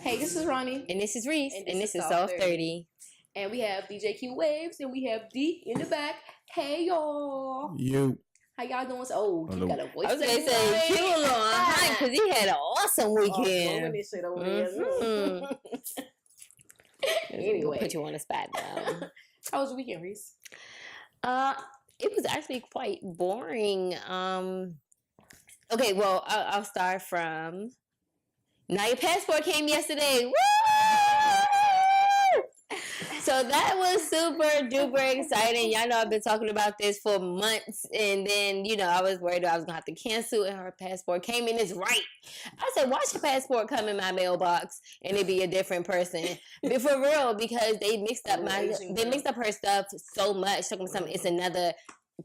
Hey, this is Ronnie. And this is Reese. And this is Soft30. And we have DJ Q Waves and we have D in the back. Hey, y'all. You. How y'all doing? Oh, you got a voice. I was going to say, Q on high because he had an awesome weekend. This shit over there. Anyway. Put you on the spot now. How was your weekend, Reese? It was actually quite boring. Okay, well, I'll start from... Now your passport came yesterday. Woo! So that was super duper exciting. Y'all know I've been talking about this for months. And then, I was worried I was going to have to cancel and her passport came in. It's right. I said, watch your passport come in my mailbox and it be a different person. But for real, because they mixed up her stuff so much. Talking about something, it's another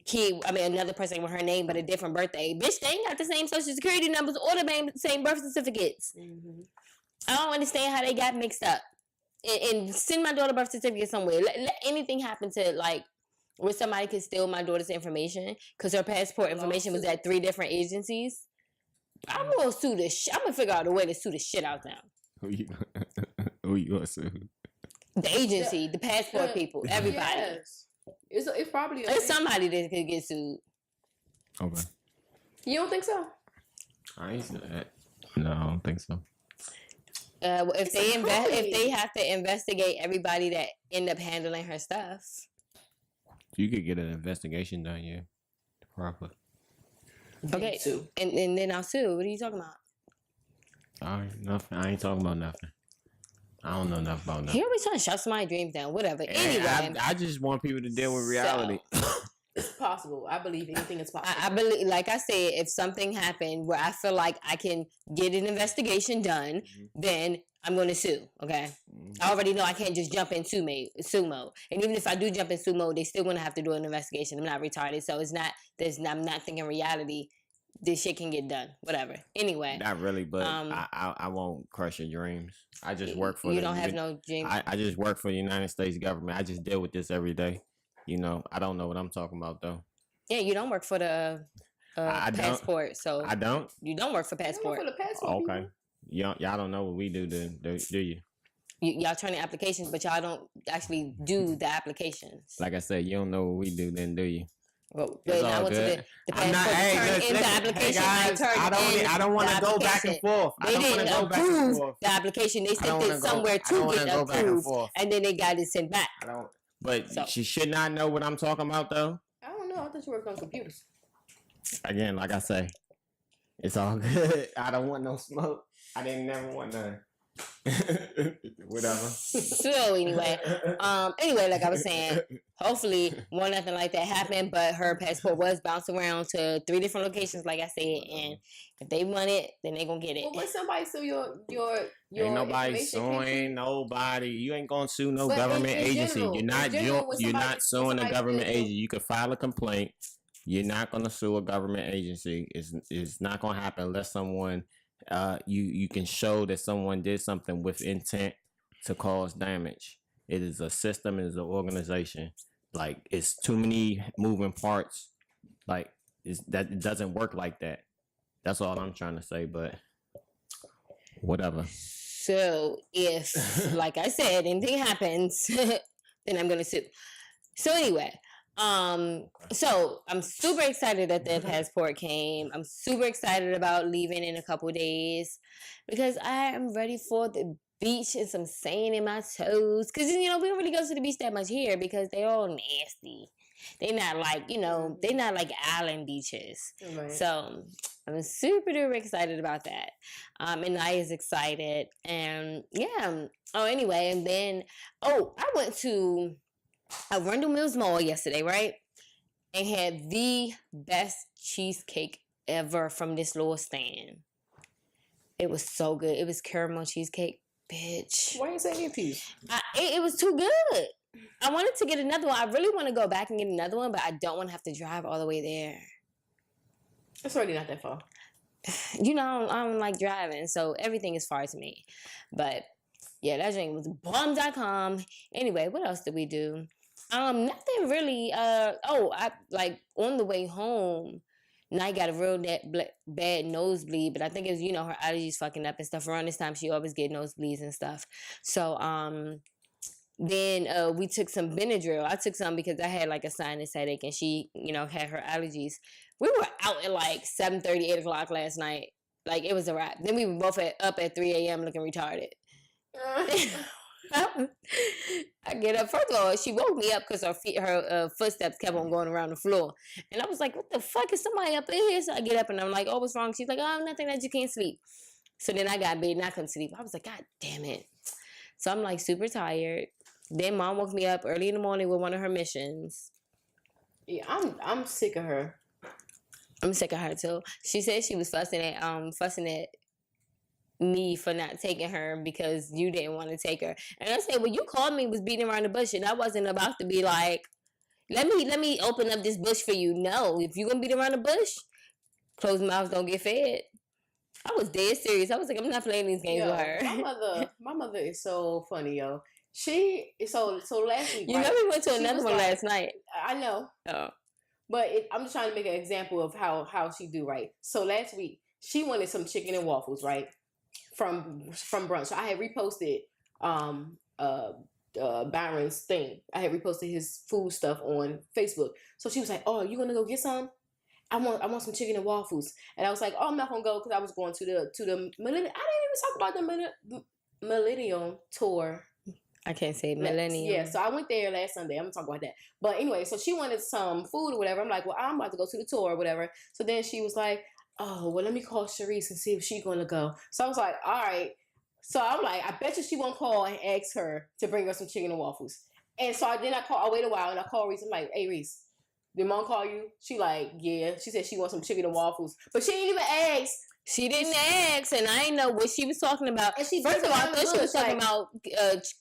another person with her name, but a different birthday. Bitch, they ain't got the same social security numbers or the same birth certificates. Mm-hmm. I don't understand how they got mixed up. And send my daughter birth certificate somewhere. Let anything happen to, where somebody could steal my daughter's information because her passport information was at 3 different agencies. I'm going to sue this I'm going to figure out a way to sue the shit out them. Who you going to sue? The agency, the passport people, everybody. Yes. It's probably there's somebody that could get sued. Okay. You don't think so? I ain't saying that. No, I don't think so. If they have to investigate everybody that end up handling her stuff, you could get an investigation done, yeah, proper. Okay, and then I'll sue. What are you talking about? All right, nothing. I ain't talking about nothing. I don't know nothing about nothing. He always trying to shut somebody's dreams down. Whatever. Anyway, I just want people to deal with reality. It's possible. I believe anything is possible. I believe, like I said, if something happened where I feel like I can get an investigation done, then I'm going to sue. Okay, I already know I can't just jump in sue mode. And even if I do jump in sue mode, they still going to have to do an investigation. I'm not retarded, so it's not. I'm not thinking reality. This shit can get done. Whatever. Anyway. Not really, but I won't crush your dreams. I just work for you. Don't have no dreams. I just work for the United States government. I just deal with this every day. I don't know what I'm talking about though. Yeah, you don't work for the passport, so I don't. You don't work for passport. You don't work for the passport. Okay. Y'all don't know what we do, do you? Y'all turn the applications, but y'all don't actually do the applications. Like I said, you don't know what we do, then do you? Well, I went to the passport into application. I don't want to go back and forth. They didn't approve the application. They sent it somewhere to get approved, and then they got it sent back. But she should not know what I'm talking about, though. I don't know. I thought you worked on computers. Again, like I say, it's all good. I don't want no smoke. I didn't never want none. Whatever. So anyway, like I was saying, hopefully won't nothing like that happen. But her passport was bounced around to 3 different locations, like I said, and if they want it, then they gonna get it. Well, when somebody sue your ain't nobody suing nobody. You ain't gonna sue no government agency. You're not suing a government agency. You could file a complaint. You're not gonna sue a government agency. It's not gonna happen unless someone. You can show that someone did something with intent to cause damage. It is a system. It is an organization. Like, it's too many moving parts. Like, it doesn't work like that. That's all I'm trying to say. But whatever. So if, like I said, anything happens, then I'm gonna sue. So anyway. So I'm super excited that the passport came. I'm super excited about leaving in a couple days because I am ready for the beach and some sand in my toes. Cause we don't really go to the beach that much here because they're all nasty. They're not like island beaches. Right. So I'm super duper excited about that. And I is excited. And yeah. Oh, anyway, and then I went to Arundel Mills Mall yesterday, right? And had the best cheesecake ever from this little stand. It was so good. It was caramel cheesecake, bitch. Why you saying it to you? It was too good. I wanted to get another one. I really want to go back and get another one, but I don't want to have to drive all the way there. It's already not that far. I don't like driving, so everything is far to me. But yeah, that drink was bomb.com. Anyway, what else did we do? Nothing really. I on the way home, Night got a real bad nosebleed, but I think it's, you know, her allergies fucking up and stuff. Around this time, she always get nosebleeds and stuff. So, then we took some Benadryl. I took some because I had like a sinus headache and she, you know, had her allergies. We were out at like 7:30, 8 o'clock last night. Like, it was a wrap. Then we were both up at 3 a.m. looking retarded. I get up. First of all, she woke me up because her footsteps kept on going around the floor. And I was like, what the fuck, is somebody up in here? So I get up and I'm like, oh, what's wrong? She's like, oh, nothing, that you can't sleep. So then I got bed and I couldn't sleep. I was like, God damn it. So I'm like super tired. Then Mom woke me up early in the morning with one of her missions. Yeah, I'm sick of her. I'm sick of her too. She said she was fussing at me for not taking her because you didn't want to take her. And I said, well, you called me, was beating around the bush, and I wasn't about to be like, let me open up this bush for you. No, if you're gonna beat around the bush, closed mouths don't get fed. I was dead serious. I was like, I'm not playing these games with her. My mother is so funny, yo. She so last week. You know, we went to another one last night. I know. Oh, but I'm just trying to make an example of how she do, right. So last week she wanted some chicken and waffles, right, from brunch. So I had reposted Byron's thing. I had reposted his food stuff on Facebook. So she was like, "Oh, you gonna go get some? I want some chicken and waffles." And I was like, "Oh, I'm not gonna go because I was going to the millennium. I didn't even talk about the millennium tour." I can't say millennium. Yeah, so I went there last Sunday. I'm gonna talk about that. But anyway, so she wanted some food or whatever. I'm like, well, I'm about to go to the tour or whatever. So then she was like, oh, well, let me call Sharice and see if she's gonna go. So I was like, all right. So I'm like, I bet you she won't call and ask her to bring her some chicken and waffles. And so I wait a while and I call Reese. I'm like, hey Reese, did Mom call you? She like, yeah. She said she wants some chicken and waffles. But she didn't even ask. She didn't ask, and I didn't know what she was talking about. First of all, I thought she was talking about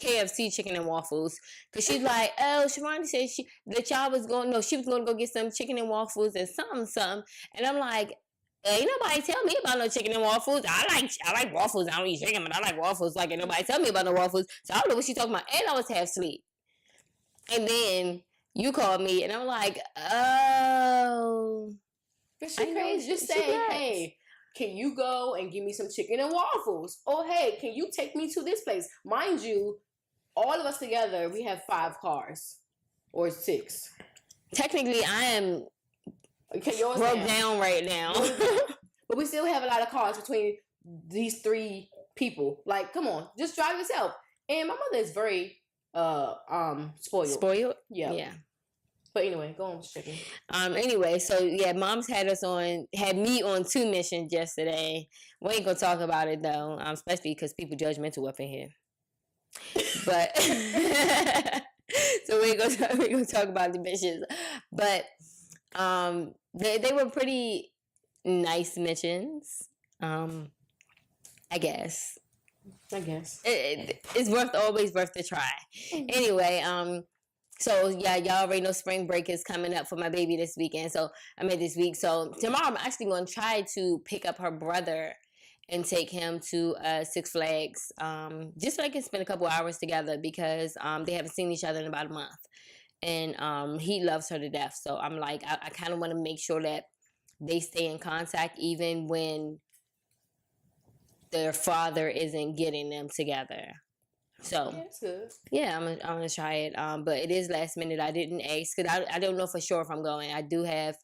KFC chicken and waffles. Because she's like, oh, Sharani said that y'all was going, no, she was going to go get some chicken and waffles and something. And I'm like, ain't nobody tell me about no chicken and waffles. I like waffles. I don't eat chicken, but I like waffles. Like, ain't nobody tell me about no waffles. So I don't know what she talking about. And I was half asleep. And then you called me, and I'm like, oh. But she crazy. Just say, hey, can you go and give me some chicken and waffles? Or, hey, can you take me to this place? Mind you, all of us together, we have 5 cars. Or 6. Technically, I am broke down right now. But we still have a lot of cars between these 3 people. Like, come on, just drive yourself. And my mother is very spoiled. Spoiled? Yeah. But anyway, go on, chicken. Anyway, so yeah, Mom's had me on 2 missions yesterday. We ain't gonna talk about it though, especially because people judgmental up in here. But so we gonna talk about the missions. But they were pretty nice missions. I guess. It's always worth the try. Anyway, so yeah, y'all already know spring break is coming up for my baby this weekend. So this week. So tomorrow I'm actually going to try to pick up her brother and take him to Six Flags, just so I can spend a couple hours together because they haven't seen each other in about a month, and he loves her to death. So I'm like, I kind of want to make sure that they stay in contact even when their father isn't getting them together. So that's good. Yeah, I'm gonna try it. But it is last minute. I didn't ask because I don't know for sure if I'm going. I do have.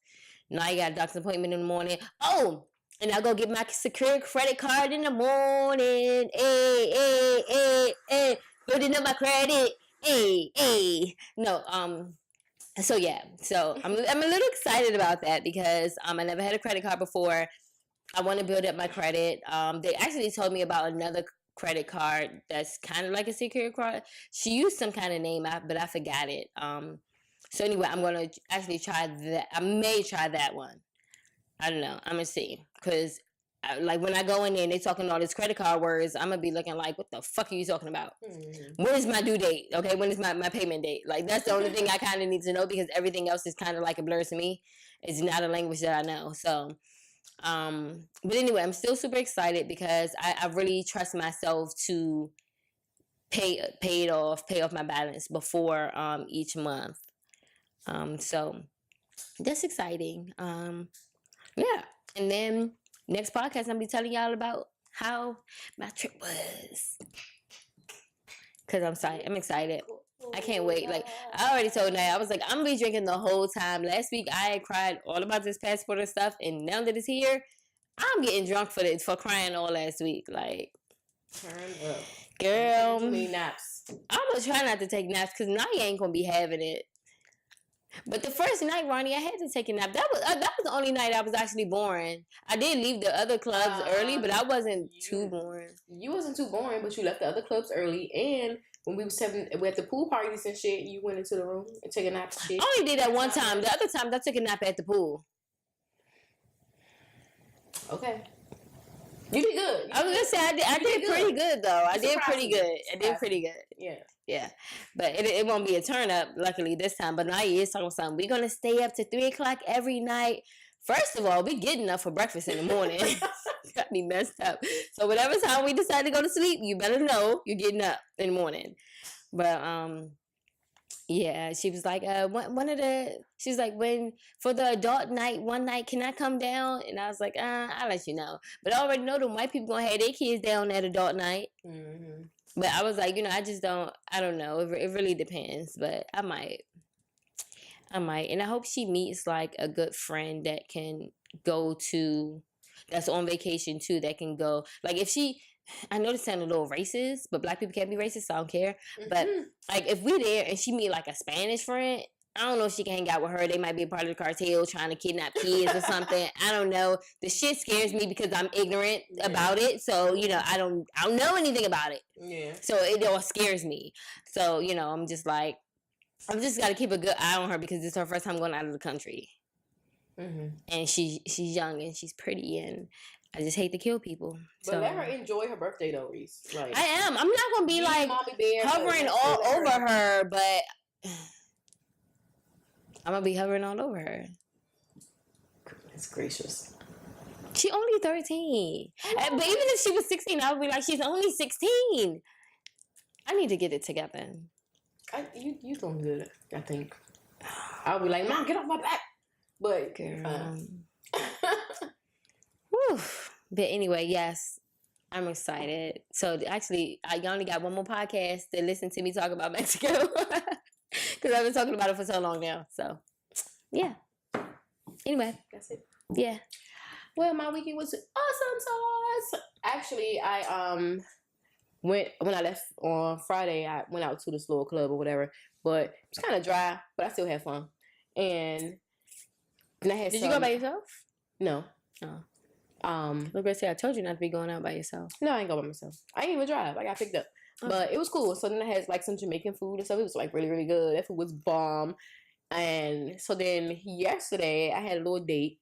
Now I got a doctor's appointment in the morning. Oh, and I'll go get my secure credit card in the morning. Hey, building up my credit. Hey. No. So yeah. So I'm a little excited about that because I never had a credit card before. I want to build up my credit. They actually told me about another credit card that's kind of like a secure card. She used some kind of name, but I forgot it. So anyway, I'm going to actually try that. I may try that one. I don't know. I'm going to see. Because like when I go in there and they talking all these credit card words, I'm going to be looking like, what the fuck are you talking about? Mm-hmm. When is my due date? Okay, when is my payment date? Like that's the only thing I kind of need to know because everything else is kind of like a blur to me. It's not a language that I know. So but anyway, I'm still super excited because I really trust myself to pay off my balance before each month. So that's exciting. Yeah. And then next podcast, I'll be telling y'all about how my trip was. Because I'm excited. I can't wait. Like, I already told Naya, I was like, I'm going to be drinking the whole time. Last week, I had cried all about this passport and stuff. And now that it's here, I'm getting drunk for crying all last week. Like, turn up. Girl. Too many naps. I'm going to try not to take naps because Naya ain't going to be having it. But the first night, Ronnie, I had to take a nap. That was the only night I was actually boring. I did leave the other clubs early, but I wasn't too boring. You wasn't too boring, but you left the other clubs early. And when we at the pool parties and shit, you went into the room and took a nap and shit. I only did that one time. The other times, I took a nap at the pool. Okay. You did good. I was gonna say I did pretty good though. I did pretty good. Yeah. Yeah. But it won't be a turn up, luckily, this time. But now he is talking something. We're gonna stay up to 3:00 every night. First of all, we getting up for breakfast in the morning. Got me messed up. So whatever time we decide to go to sleep, you better know you're getting up in the morning. But yeah, she was like, she was like, when, for the adult night, one night, can I come down? And I was like, I'll let you know. But I already know the white people gonna have their kids down at adult night. Mm-hmm. But I was like, I don't know. It really depends, but I might. And I hope she meets like a good friend that can that's on vacation too, that can go. Like I know this sounds a little racist, but black people can't be racist, so I don't care. Mm-hmm. But like if we're there and she meet like a Spanish friend, I don't know if she can hang out with her. They might be a part of the cartel trying to kidnap kids or something. I don't know. The shit scares me because I'm ignorant about it. So, I don't know anything about it. Yeah. So it all scares me. So, I'm just like, I've just got to keep a good eye on her because it's her first time going out of the country. Mm-hmm. And she's young and she's pretty and I just hate to kill people. But let her enjoy her birthday though, Reese. Like, I am. I'm not going to be like hovering all over her, but I'm going to be hovering all over her. Goodness gracious. She only 13. But even if she was 16, I would be like, she's only 16. I need to get it together. You doing good, I think. I'll be like, Mom, get off my back. But girl. Whew. But anyway, yes, I'm excited. So actually, I only got one more podcast to listen to me talk about Mexico. Because I've been talking about it for so long now. So, yeah. Anyway. That's it. Yeah. Well, my weekend was awesome sauce. Actually, I when I left on Friday, I went out to this little club or whatever. But it's kind of dry, but I still had fun. And I had Did you go by yourself? No. Oh. I was going to say, I told you not to be going out by yourself. No, I ain't go by myself. I ain't even drive. I got picked up. Oh. But it was cool. So then I had like some Jamaican food and stuff. It was like really, really good. That food was bomb. And so then yesterday I had a little date.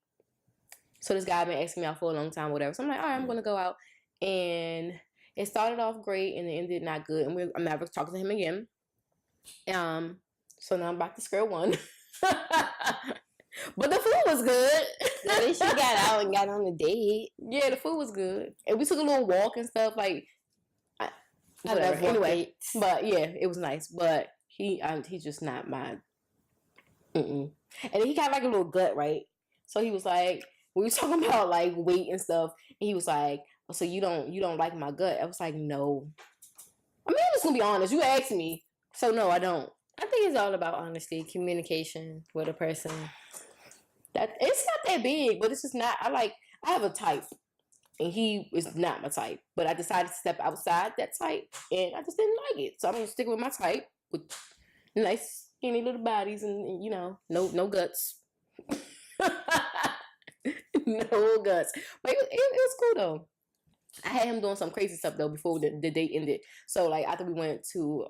So this guy had been asking me out for a long time, whatever. So I'm like, all right, I'm going to go out. And it started off great and it ended not good. And I'm never talking to him again. So now I'm back to square one. But the food was good. At least you got out and got on a date. Yeah, the food was good. And we took a little walk and stuff. Like, whatever. Anyway, but yeah, it was nice. But he's just not my. And then he got like a little gut, right? So he was like, we were talking about like weight and stuff. And he was like, oh, so you don't like my gut? I was like, no. I mean, I'm just gonna be honest. You asked me, so no, I don't. I think it's all about honesty, communication with a person. That it's not that big, but it's just not. I have a type, and he is not my type. But I decided to step outside that type, and I just didn't like it. So I'm gonna stick with my type with nice, skinny little bodies, and no guts, no guts. But it was cool though. I had him doing some crazy stuff though before the date ended. So like after we went to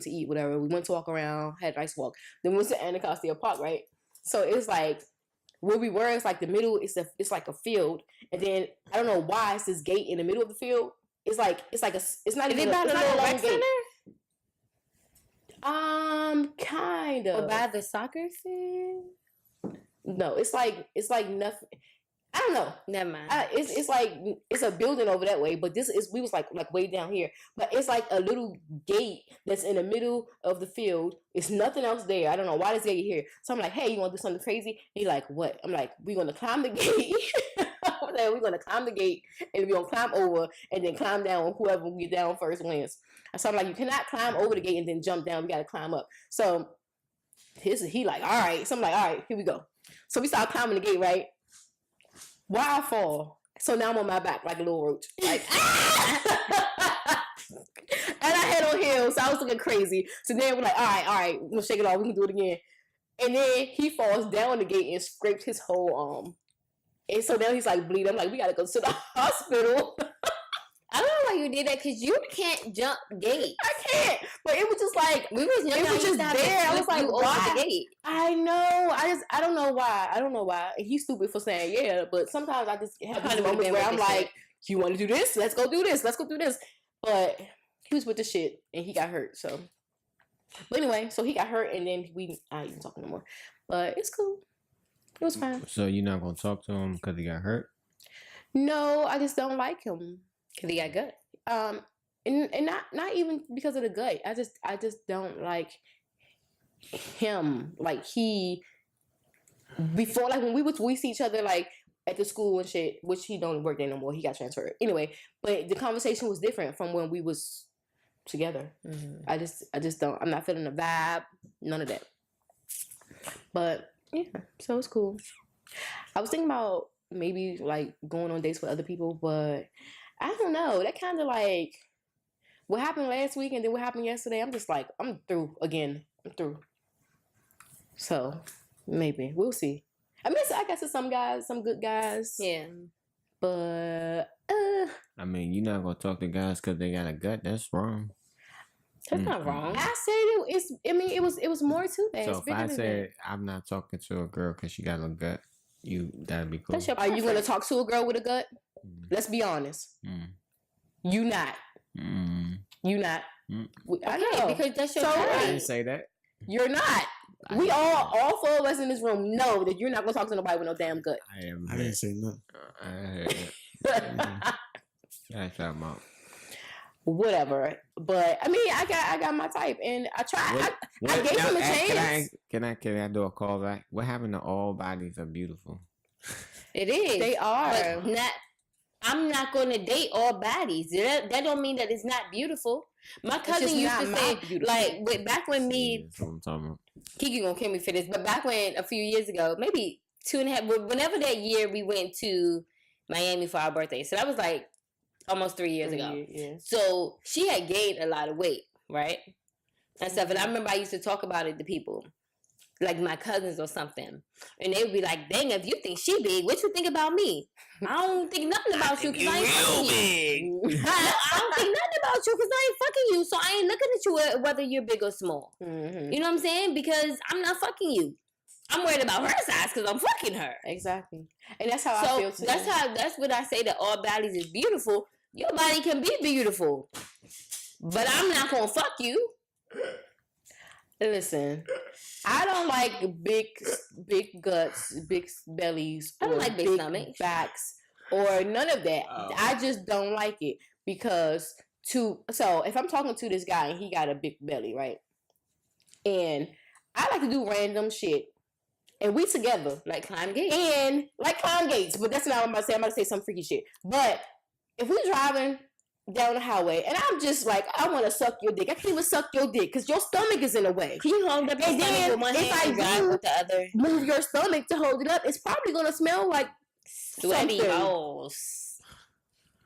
eat, whatever, we went to walk around, had a nice walk. Then we went to Anacostia Park, right? So it's like where we were, it's like the middle, it's like a field. And then I don't know why it's this gate in the middle of the field. It's not even a long gate. Kind of. Or by the soccer field? No, it's like nothing. I don't know. Never mind. It's like it's a building over that way, but we was like way down here. But it's like a little gate that's in the middle of the field. It's nothing else there. I don't know why this gate here. So I'm like, hey, you want to do something crazy? And he's like, what? I'm like, we're gonna climb the gate. I'm like, we're gonna climb the gate and we're gonna climb over and then climb down. Whoever we get down first wins. So I'm like, you cannot climb over the gate and then jump down. We gotta climb up. So he like, all right. So I'm like, all right, here we go. So we start climbing the gate, right? Why I fall? So now I'm on my back like a little roach. Like, and I had on heels, so I was looking crazy. So then we're like, all right, we're gonna shake it off. We can do it again. And then he falls down the gate and scraped his whole arm. And so now he's like bleeding. I'm like, we gotta go to the hospital. I don't know why you did that because you can't jump gates. I can't. But it was just like we was young. It was just there. I was like, why? The gate. I know. I don't know why. I don't know why. And he's stupid for saying yeah. But sometimes I just have these moments where I'm like, you want to do this? Let's go do this. Let's go do this. But he was with the shit and he got hurt. So, but anyway, so he got hurt and then I ain't even talking no more. But it's cool. It was fine. So you're not gonna talk to him because he got hurt? No, I just don't like him. Cause he got gut. And not even because of the gut. I just don't like him. Like before, like when we see each other like at the school and shit, which he don't work there no more. He got transferred anyway. But the conversation was different from when we was together. Mm-hmm. I just don't. I'm not feeling the vibe. None of that. But yeah, so it's cool. I was thinking about maybe like going on dates with other people, but I don't know. That kind of like what happened last week and then what happened yesterday. I'm just like, I'm through again. I'm through. So maybe we'll see. I mean, I guess it's some guys, some good guys. Yeah. But I mean, you're not gonna talk to guys because they got a gut. That's wrong. That's not wrong. I said it was more to that. So if I said I'm not talking to a girl because she got a gut, that'd be cool. Are you gonna talk to a girl with a gut? Let's be honest. You not. You not. I know because that's your I didn't say that. You're not. We all four of us in this room know that you're not gonna talk to nobody with no damn gut. I didn't say nothing. That's what I'm out. Whatever, but I mean, I got my type, and I tried. I gave him a chance. Can I do a call back? What happened to all bodies are beautiful? It is. They are. But I'm not going to date all bodies. That don't mean that it's not beautiful. My cousin used to say, like, back when That's what I'm talking about. Kiki gonna kill me for this, but back when a few years ago, maybe 2.5, whenever that year we went to Miami for our birthday, so that was like almost 3 years ago. Yeah. So she had gained a lot of weight, right? And stuff. And I remember I used to talk about it to people, like my cousins or something. And they would be like, dang, if you think she big, what you think about me? I don't think nothing about you because I ain't fucking you. I don't think nothing about you because I ain't fucking you. So I ain't looking at you whether you're big or small. Mm-hmm. You know what I'm saying? Because I'm not fucking you. I'm worried about her size because I'm fucking her. Exactly. And that's how I feel too. That's what I say that all bodies is beautiful. Your body can be beautiful. But I'm not going to fuck you. Listen, I don't like big guts, big bellies. I don't like big stomachs, backs, or none of that. Oh. I just don't like it because so if I'm talking to this guy and he got a big belly, right? And I like to do random shit. And we together. Like climb gates. And like climb gates. But that's not what I'm about to say. I'm about to say some freaky shit. But if we're driving down the highway and I'm just like, I want to suck your dick. I can't even suck your dick because your stomach is in the way. Can you hold up your stomach with one hand and drive with the other? Move your stomach to hold it up. It's probably going to smell like sweaty holes.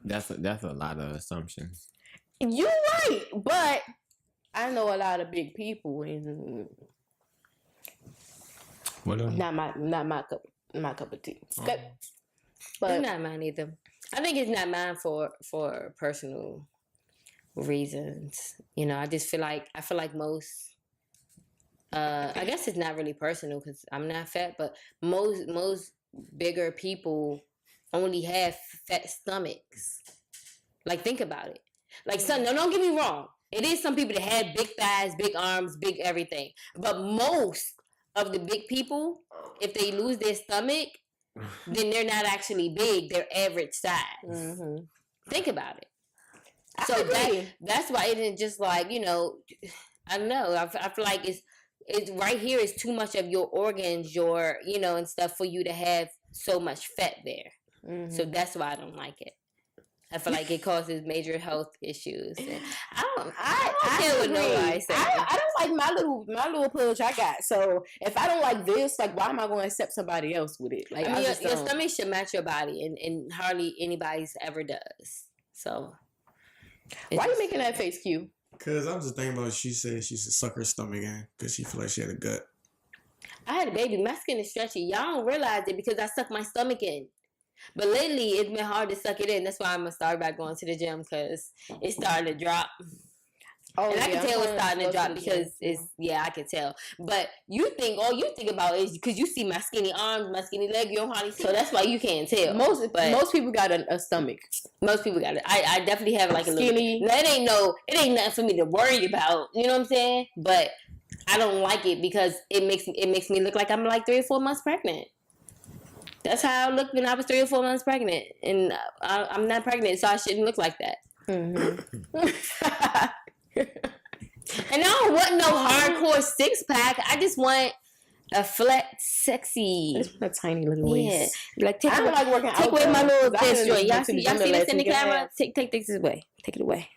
That's a lot of assumptions. You're right. But I know a lot of big people and not my cup of tea. Okay. But it's not mine either. I think it's not mine for personal reasons. You know, I feel like most. I guess it's not really personal because I'm not fat, but most bigger people only have fat stomachs. Like, think about it. Like, don't get me wrong. It is some people that have big thighs, big arms, big everything, but most of the big people, if they lose their stomach, then they're not actually big. They're average size. Mm-hmm. Think about it. So that's why it isn't just like, you know, I don't know. I feel like it's right here is too much of your organs, your, you know, and stuff for you to have so much fat there. Mm-hmm. So that's why I don't like it. I feel like it causes major health issues. And I don't care what nobody says. I don't like my little pudge I got. So if I don't like this, like, why am I going to accept somebody else with it? Like, I mean, your stomach should match your body, and hardly anybody's ever does. So why are you making that face, Q? Because I'm just thinking about, she said she should suck her stomach in because she feel like she had a gut. I had a baby. My skin is stretchy. Y'all don't realize it because I suck my stomach in. But lately, it's been hard to suck it in. That's why I'm going to start back going to the gym because it's starting to drop. Oh, and I can tell it's starting to drop because I can tell. But all you think about is because you see my skinny arms, my skinny leg, you don't hardly see. So that's why you can't tell. Most people got a stomach. Most people got it. I definitely have like a skinny. Now, it ain't nothing for me to worry about. You know what I'm saying? But I don't like it because it makes me look like I'm like 3 or 4 months pregnant. That's how I looked when I was 3 or 4 months pregnant, and I'm not pregnant, so I shouldn't look like that. Mm-hmm. And I don't want no hardcore 6-pack. I just want a flat, sexy, a tiny little waist. Yeah, like take away my little this joint. Y'all see this in the camera? Take this away. Take it away.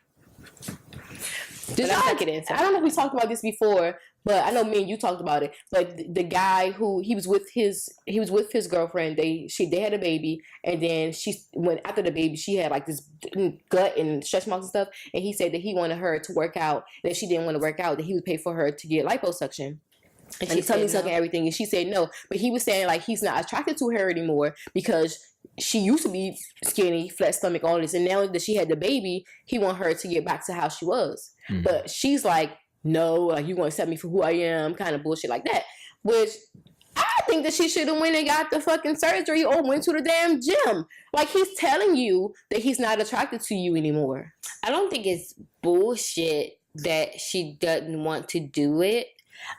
I don't know if we talked about this before, but I know me and you talked about it. But the guy who he was with his girlfriend, they had a baby, and then after the baby, she had like this gut and stretch marks and stuff. And he said that he wanted her to work out. That if she didn't want to work out, that he would pay for her to get liposuction. And she tummy sucking everything, and she said no. But he was saying like he's not attracted to her anymore because she used to be skinny, flat stomach, all this, and now that she had the baby, he want her to get back to how she was. Mm-hmm. But she's like, no, like, you gonna accept me for who I am, kind of bullshit like that. Which I think that she should have went and got the fucking surgery or went to the damn gym. Like, he's telling you that he's not attracted to you anymore. I don't think it's bullshit that she doesn't want to do it.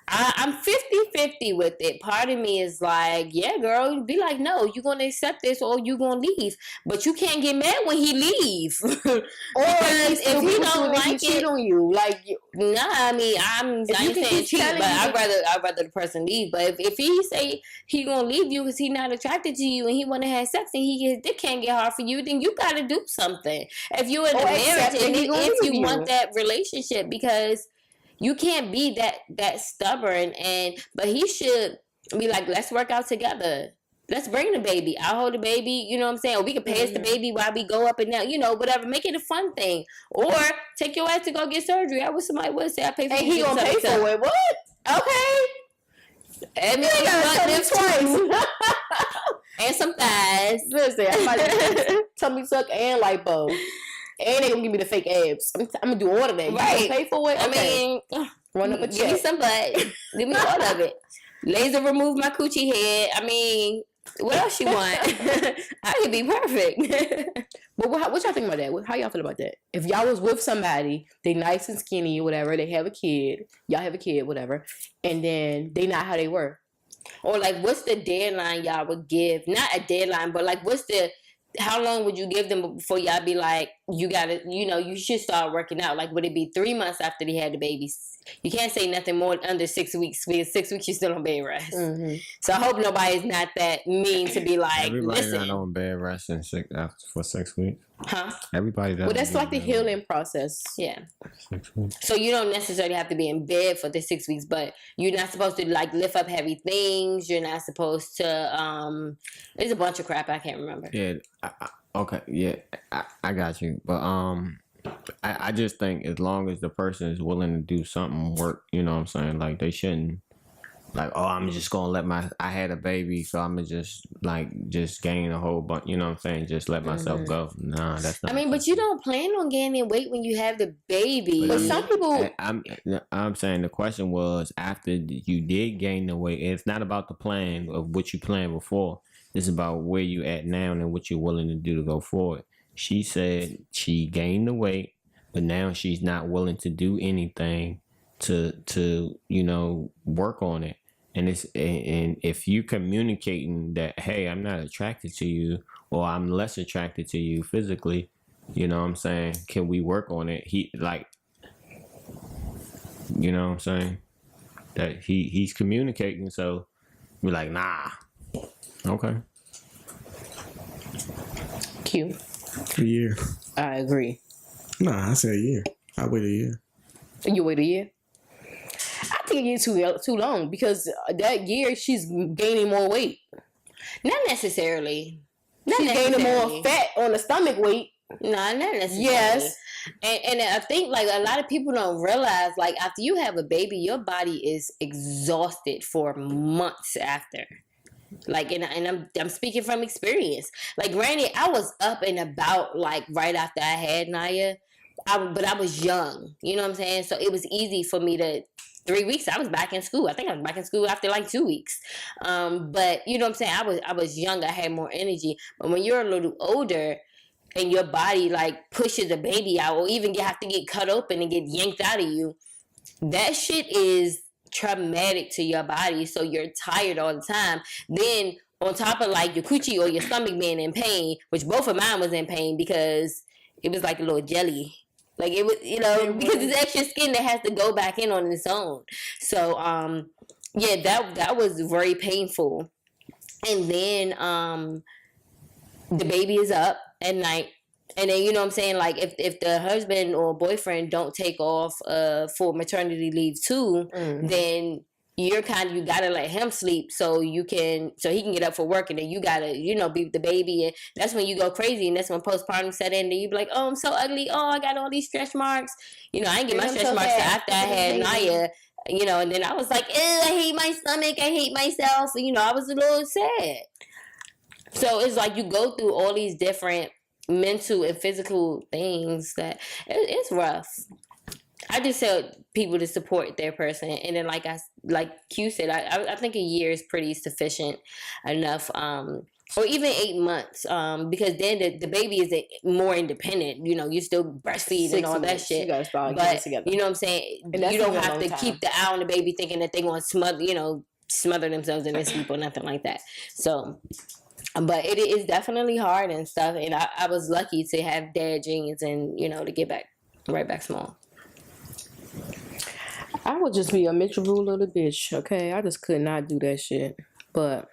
I'm 50-50 with it. Part of me is like, yeah, girl, be like, no, you're going to accept this or you're going to leave. But you can't get mad when he leaves. Or if he don't like it on you. Like, nah, I mean, I'm not saying cheat, but I'd rather the person leave. But if he say he going to leave you because he not attracted to you and he want to have sex and his dick can't get hard for you, then you got to do something. If you're in a marriage and if you want that relationship, because you can't be that stubborn, but he should be like, let's work out together. Let's bring the baby. I'll hold the baby, you know what I'm saying? Or we can pass the baby while we go up and down, you know, whatever. Make it a fun thing. Or take your ass to go get surgery. I wish somebody would say I pay for it. And he gonna pay for it. What? Okay. And you gotta tell me twice. And some thighs. Listen, I'm about to tummy suck and lipo. And they gonna give me the fake abs. I'm gonna do all of that. Right. You pay for it? Okay. I mean, run up a check. Give me some butt. Give me all of it. Laser remove my coochie head. I mean, what else you want? I could be perfect. But what y'all think about that? How y'all feel about that? If y'all was with somebody, they nice and skinny or whatever, they have a kid, y'all have a kid, whatever, and then they not how they were. Or like, what's the deadline y'all would give? Not a deadline, but like, how long would you give them before y'all be like, you gotta, you know, you should start working out? Like, would it be 3 months after they had the babies? You can't say nothing more under 6 weeks. Because 6 weeks, you're still on bed rest. Mm-hmm. So I hope nobody's not that mean to be like, everybody's not on bed rest for 6 weeks. Huh? Everybody does. Well, that's like the healing process. Yeah. So you don't necessarily have to be in bed for the 6 weeks, but you're not supposed to like lift up heavy things. You're not supposed to. There's a bunch of crap I can't remember. Yeah. Okay. Yeah. I got you. But I just think as long as the person is willing to do something, work. You know what I'm saying? Like, they shouldn't. Like, oh, I'm just gonna I had a baby, so I'm gonna just gain a whole bunch, you know what I'm saying? Just let myself go. Nah, that's not. I mean, but you don't plan on gaining weight when you have the baby. But some people. I'm saying the question was, after you did gain the weight, it's not about the plan of what you planned before. It's about where you at now and what you're willing to do to go forward. She said she gained the weight, but now she's not willing to do anything to you know, work on it. And if you communicating that, hey, I'm not attracted to you, or I'm less attracted to you physically, you know what I'm saying? Can we work on it? He like, you know what I'm saying? That he's communicating, so we're like, nah. Okay. Q. A year. I agree. Nah, I said a year. I wait a year. You wait a year? I think a year too long because that year she's gaining more weight. Not necessarily. She's gaining more fat on the stomach weight. No, not necessarily. Yes. And I think like a lot of people don't realize like after you have a baby, your body is exhausted for months after. Like and I'm speaking from experience. Like granted, I was up and about like right after I had Naya. But I was young, you know what I'm saying? So it was easy for me to 3 weeks. I was back in school. I think I was back in school after like 2 weeks. But you know what I'm saying? I was young. I had more energy. But when you're a little older and your body like pushes a baby out, or even have to get cut open and get yanked out of you, that shit is traumatic to your body. So you're tired all the time. Then on top of like your coochie or your stomach being in pain, which both of mine was in pain because it was like a little jelly. Like it was, you know, because it's extra skin that has to go back in on its own. So, yeah, that was very painful. And then the baby is up at night. And then, you know what I'm saying? Like if the husband or boyfriend don't take off for maternity leave too, then you gotta let him sleep so he can get up for work, and then you gotta, you know, be with the baby, and that's when you go crazy, and that's when postpartum set in, and you be like, oh, I'm so ugly, oh, I got all these stretch marks, you know, I didn't get my stretch marks after I had Naya, you know, and then I was like, ew, I hate my stomach, I hate myself, and, you know, I was a little sad. So it's like you go through all these different mental and physical things that it's rough. I just tell people to support their person, and then like Q said, I think a year is pretty sufficient enough, or even 8 months, because then the baby is more independent. You know, you still breastfeed and all that shit. You gotta start getting together. You know what I'm saying? You don't have to keep the eye on the baby thinking that they want to smother themselves in their sleep or nothing like that. So. But it is definitely hard and stuff, and I was lucky to have dad jeans and, you know, to get right back small. I would just be a Mitchell Rule of the bitch, okay? I just could not do that shit. But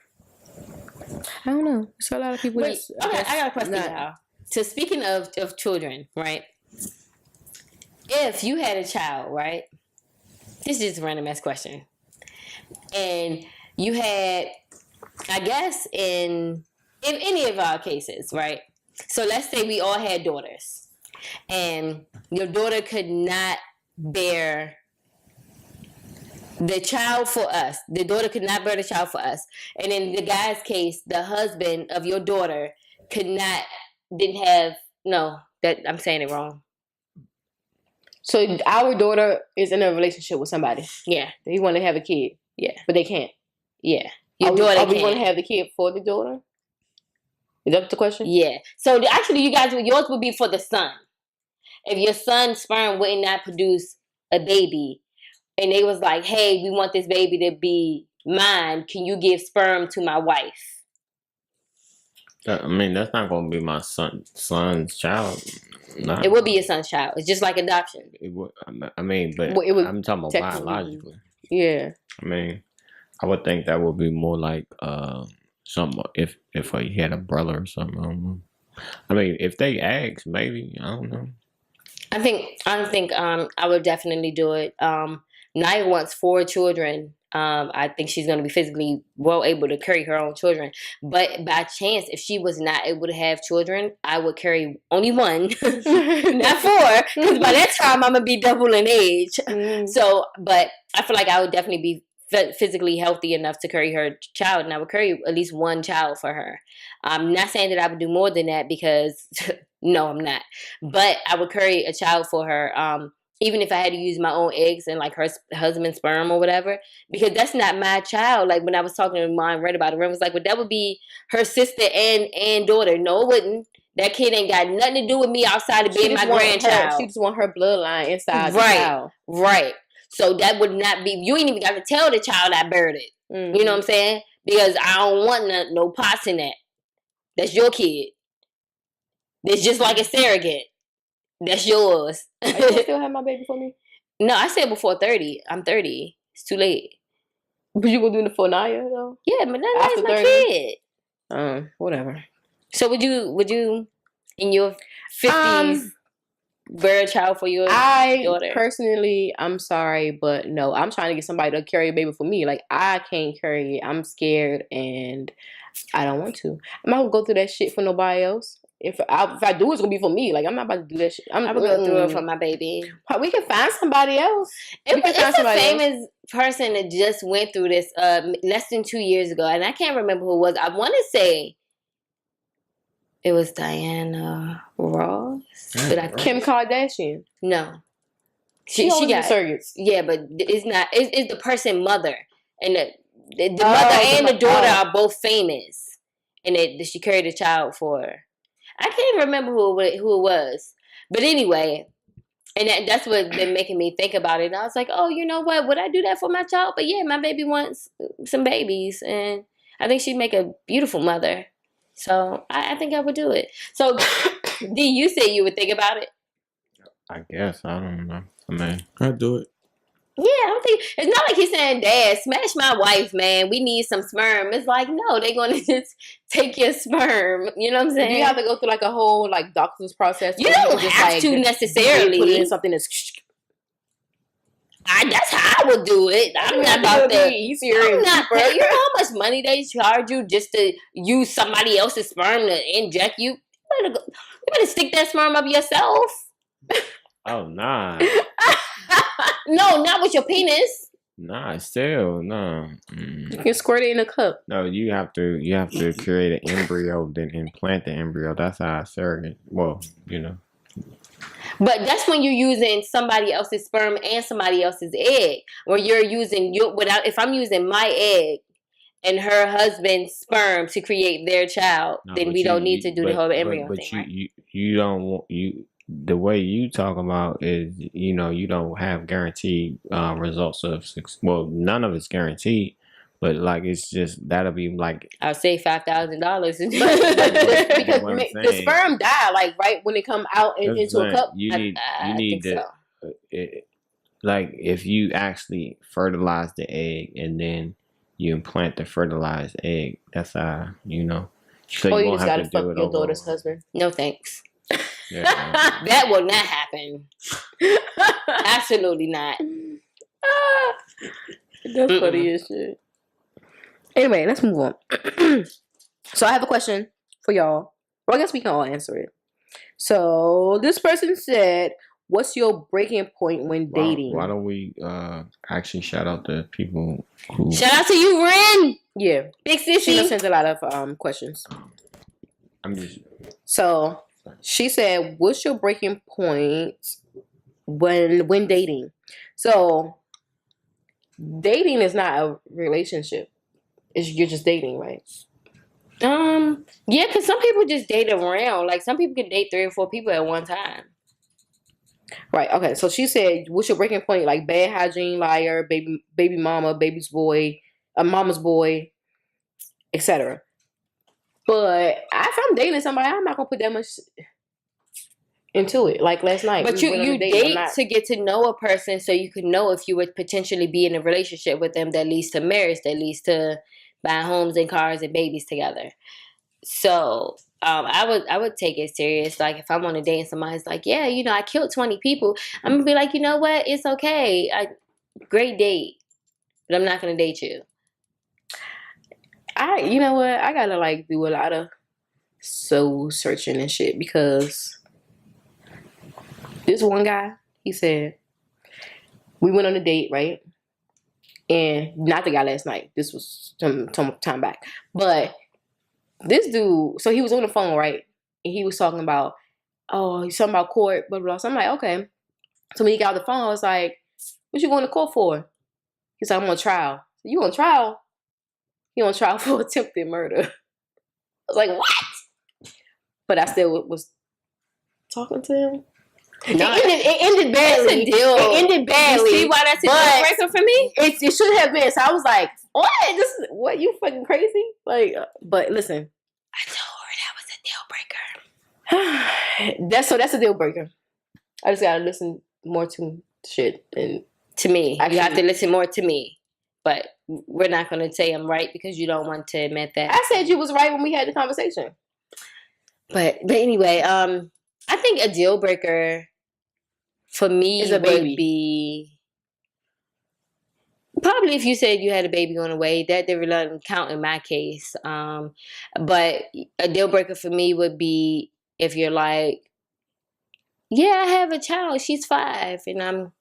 I don't know. So a lot of people. Wait, okay, I got a question now. So speaking of children, right? If you had a child, right? This is just a random ass question. And you had, I guess in any of our cases, right? So let's say we all had daughters, and your daughter could not bear the child for us. The daughter could not bear the child for us. And in the guy's case, the husband of your daughter I'm saying it wrong. So our daughter is in a relationship with somebody. Yeah. They want to have a kid. Yeah. But they can't. Yeah. Are we going to have the kid for the daughter? Is that the question? Yeah. So actually, yours would be for the son. If your son's sperm would not produce a baby, and they was like, hey, we want this baby to be mine, can you give sperm to my wife? I mean, that's not going to be my son's child. It would be your son's child. It's just like adoption. It would, I mean, but I'm talking about biologically. Yeah. I mean, I would think that would be more like something if he had a brother or something. I don't know. I mean, if they ask, maybe, I don't know. I think I would definitely do it. Naya wants 4 children. I think she's going to be physically well able to carry her own children. But by chance, if she was not able to have children, I would carry only 1, not 4, because by that time I'm going to be double in age. So, but I feel like I would definitely be physically healthy enough to carry her child, and I would carry at least 1 child for her. I'm not saying that I would do more than that, because no, I'm not. But I would carry a child for her, even if I had to use my own eggs and like her husband's sperm or whatever, because that's not my child. Like when I was talking to mom, read about it, Ren was like, well, that would be her sister and daughter. No, it wouldn't. That kid ain't got nothing to do with me outside of being my grandchild. She just want her bloodline inside the child. Right. So that would not be, you ain't even got to tell the child I buried it. You know what I'm saying? Because I don't want no pots in that. That's your kid. It's just like a surrogate. That's yours. Are you gonna still have my baby for me? No, I said before 30. I'm 30. It's too late. But you gonna do it for Naya though? Yeah, but that's my 30? Kid. Whatever. So would you in your 50s bear a child for your daughter? Personally, I'm sorry, but no. I'm trying to get somebody to carry a baby for me. Like, I can't carry it. I'm scared and I don't want to. I'm not gonna go through that shit for nobody else. If I do, it's gonna be for me. Like, I'm not about to do that shit. I'm gonna go through it for my baby. We can find somebody else. It's a famous person that just went through this less than 2 years ago, and I can't remember who it was. I want to say it was Diana Ross, but Kim Kardashian. No, she got surrogates. Yeah, but it's not. It's the person mother, and the mother and the daughter are both famous, and she carried a child for her. I can't remember who it was. But anyway, and that's what been making me think about it. And I was like, oh, you know what? Would I do that for my child? But yeah, my baby wants some babies. And I think she'd make a beautiful mother. So I think I would do it. So, D, you said you would think about it? I guess. I don't know. I mean, I'd do it. Yeah, I don't think it's not like he's saying, Dad, smash my wife, man. We need some sperm. It's like, no, they're gonna just take your sperm. You know what I'm saying? Do you have to go through like a whole like doctor's process? You don't have to necessarily put it in something that's. That's how I would do it. I'm not about that. You know how much money they charge you just to use somebody else's sperm to inject you? You better stick that sperm up yourself. Oh nah. No, not with your penis. Nah, still no. You can squirt it in a cup. No, you have to create an embryo, then implant the embryo. That's how a surrogate. Well, you know. But that's when you're using somebody else's sperm and somebody else's egg. Or you're using if I'm using my egg and her husband's sperm to create their child, then we don't need to do the whole embryo thing. But you don't want the way you talk about is, you know, you don't have guaranteed results of success. Well, none of it's guaranteed, but like it's just that'll be like I'll say $5,000. Because the sperm die like right when it come out into a cup. You need to like if you actually fertilize the egg and then you implant the fertilized egg. That's how you know. So you just gotta fuck your daughter's husband. No thanks. Yeah, that will not happen. Absolutely not. That's funny as shit. Anyway, let's move on. So I have a question for y'all. Well, I guess we can all answer it. So this person said, what's your breaking point when dating? Why don't we actually shout out the people who... Shout out to you, Ren! Yeah. Big sissy. She sent a lot of questions. So she said, what's your breaking point when dating? So dating is not a relationship. You're just dating, right? Yeah, because some people just date around. Like some people can date 3 or 4 people at one time. Right. Okay. So she said, what's your breaking point? Like bad hygiene, liar, baby mama, baby's boy, mama's boy, etc. But if I'm dating somebody, I'm not gonna put that much into it. Like last night. But you date to get to know a person so you can know if you would potentially be in a relationship with them that leads to marriage, that leads to buying homes and cars and babies together. So I would take it serious. Like if I'm on a date and somebody's like, yeah, you know, I killed 20 people, I'm gonna be like, you know what? It's okay. Great date. But I'm not gonna date you. You know what? I gotta like do a lot of soul searching and shit because this one guy, he said, we went on a date, right? And not the guy last night. This was some time back. But this dude, so he was on the phone, right? And he was talking about, he's talking about court, blah, blah, blah. So I'm like, okay. So when he got off the phone, I was like, what you going to court for? He's like, I'm on trial. You on trial? He on trial for attempted murder. I was like, what? But I still was talking to him. No, it ended badly. It ended badly. You see why that's a deal breaker for me? It should have been. So I was like, What? What? You fucking crazy? Like, but listen. I told her that was a deal breaker. That's a deal breaker. I just gotta listen more to shit and to me. Actually, you have to listen more to me. But we're not gonna say I'm right because you don't want to admit that. I said you was right when we had the conversation. But anyway, I think a deal breaker for me would be probably if you said you had a baby on the way. That really doesn't count in my case. But a deal breaker for me would be if you're like, yeah, I have a child. She's 5, and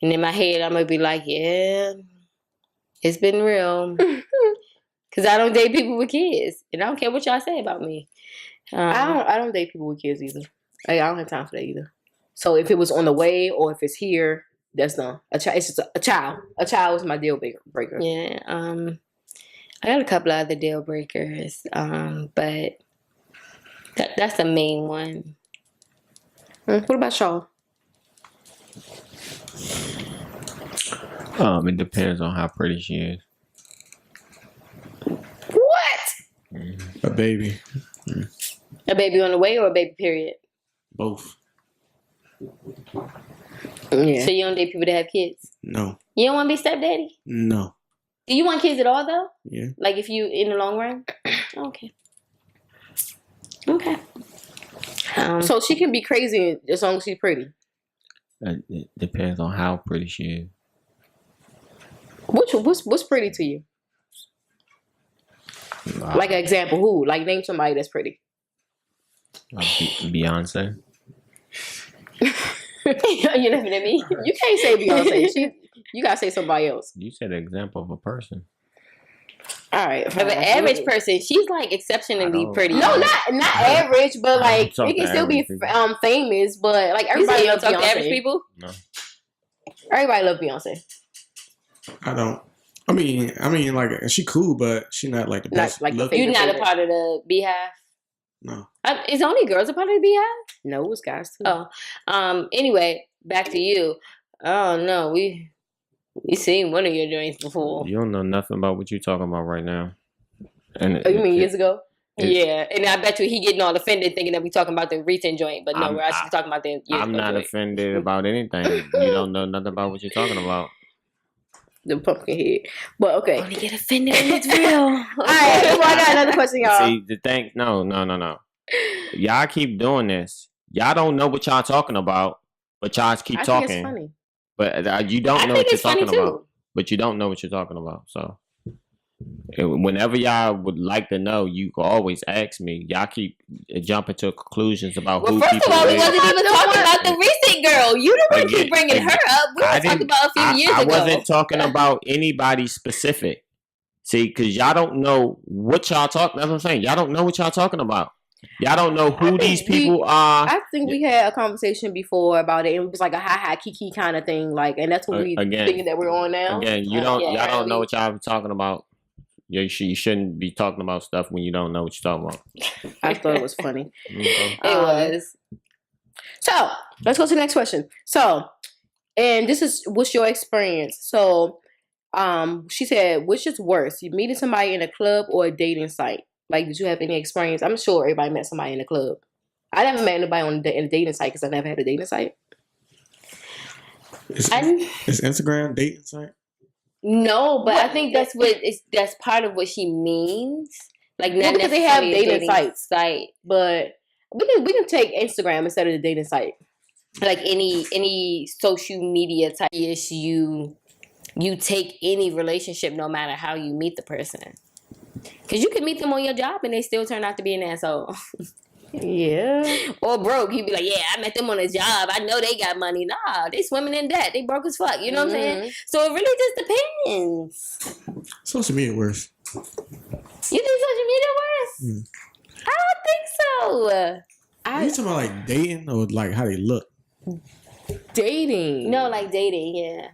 in my head I'm gonna be like, yeah, it's been real. Cause I don't date people with kids, and I don't care what y'all say about me. I don't date people with kids either. I don't have time for that either. So if it was on the way or if it's here, that's done. It's just a child. A child is my deal breaker. Yeah. I got a couple of other deal breakers, but that's the main one. What about y'all? It depends on how pretty she is. What? A baby. A baby on the way or a baby period? Both. Yeah. So you don't date people that have kids? No. You don't want to be stepdaddy? No. Do you want kids at all though? Yeah. Like if you in the long run? Okay. Okay. So she can be crazy as long as she's pretty. It depends on how pretty she is. What's pretty to you? Like an example, who? Like name somebody that's pretty. Beyonce. You're laughing at me. You can't say Beyonce. You gotta say somebody else. You said an example of a person. All right, of an average person, she's like exceptionally pretty. No, not average, but like it can still be famous. But like everybody loves Beyonce. Average people. No. Everybody loves Beyonce. I don't. I mean, like she cool, but she not like the best. Like you're not a part of the Beehive. No. Is only girls a part of the Beehive? No, it's guys too. Oh. Anyway, back to you. Oh no, we seen one of your joints before. You don't know nothing about what you're talking about right now. And you mean years ago? Yeah, and I bet you he getting all offended thinking that we talking about the recent joint, but no, we're actually talking about the years I'm ago not joint. offended about anything. You don't know nothing about what you're talking about. The pumpkin head. But okay. Only get offended when it's real. All right, well, I got another question, y'all. See, the thing, no. Y'all keep doing this. Y'all don't know what y'all talking about, but y'all keep talking. Think it's funny. But you don't know what you're talking about. But you don't know what you're talking about. So whenever y'all would like to know, you can always ask me. Y'all keep jumping to conclusions about who people. First of all, we wasn't even talking about the recent girl. You the one keep bringing her up. We were talking about a few years ago. I wasn't talking about anybody specific. See, because y'all don't know what y'all talking. That's what I'm saying. Y'all don't know what y'all talking about. Y'all don't know who these people are. I think we had a conversation before about it. It was like a hi kiki kind of thing, like, and that's what we thinking that we're on now. Again, y'all don't know what y'all talking about. You shouldn't be talking about stuff when you don't know what you're talking about. I thought it was funny. It was. So let's go to the next question. So, and this is what's your experience? So, she said, which is worse, you meeting somebody in a club or a dating site? Like, did you have any experience? I'm sure everybody met somebody in a club. I never met anybody in a dating site because I never had a dating site. Is Instagram a dating site? No, but I think that's part of what she means. Like, not because they have dating sites. But we can take Instagram instead of the dating site. Like any social media type issue, you take any relationship, no matter how you meet the person. Because you can meet them on your job and they still turn out to be an asshole. Yeah. Or broke. You'd be like, yeah, I met them on a job. I know they got money. Nah, they swimming in debt. They broke as fuck. You know what I'm saying? So it really just depends. Social media worse. You think social media worse? I don't think so. You talking about like dating or like how they look? Dating. No, like dating, yeah.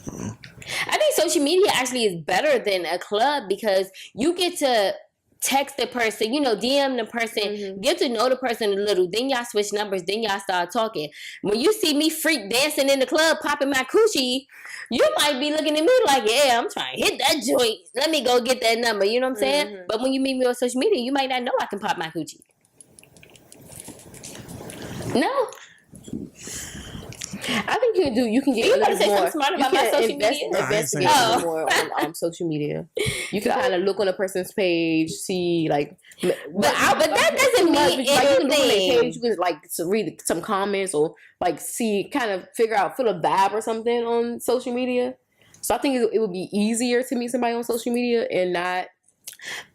I think social media actually is better than a club because you get to text the person, DM the person, get to know the person a little. Then y'all switch numbers. Then y'all start talking. When you see me freak dancing in the club, popping my coochie, you might be looking at me like, yeah, I'm trying to hit that joint. Let me go get that number. You know what I'm saying? But when you meet me on social media, you might not know I can pop my coochie. No. I think you can get a little more smart about my social media. Investigate a little more on social media. You can kind of look on a person's page, see like, but that doesn't mean anything. Like, you can look on their page, you can like read some comments or like see, kind of figure out, feel a vibe or something on social media. So I think it would be easier to meet somebody on social media and not.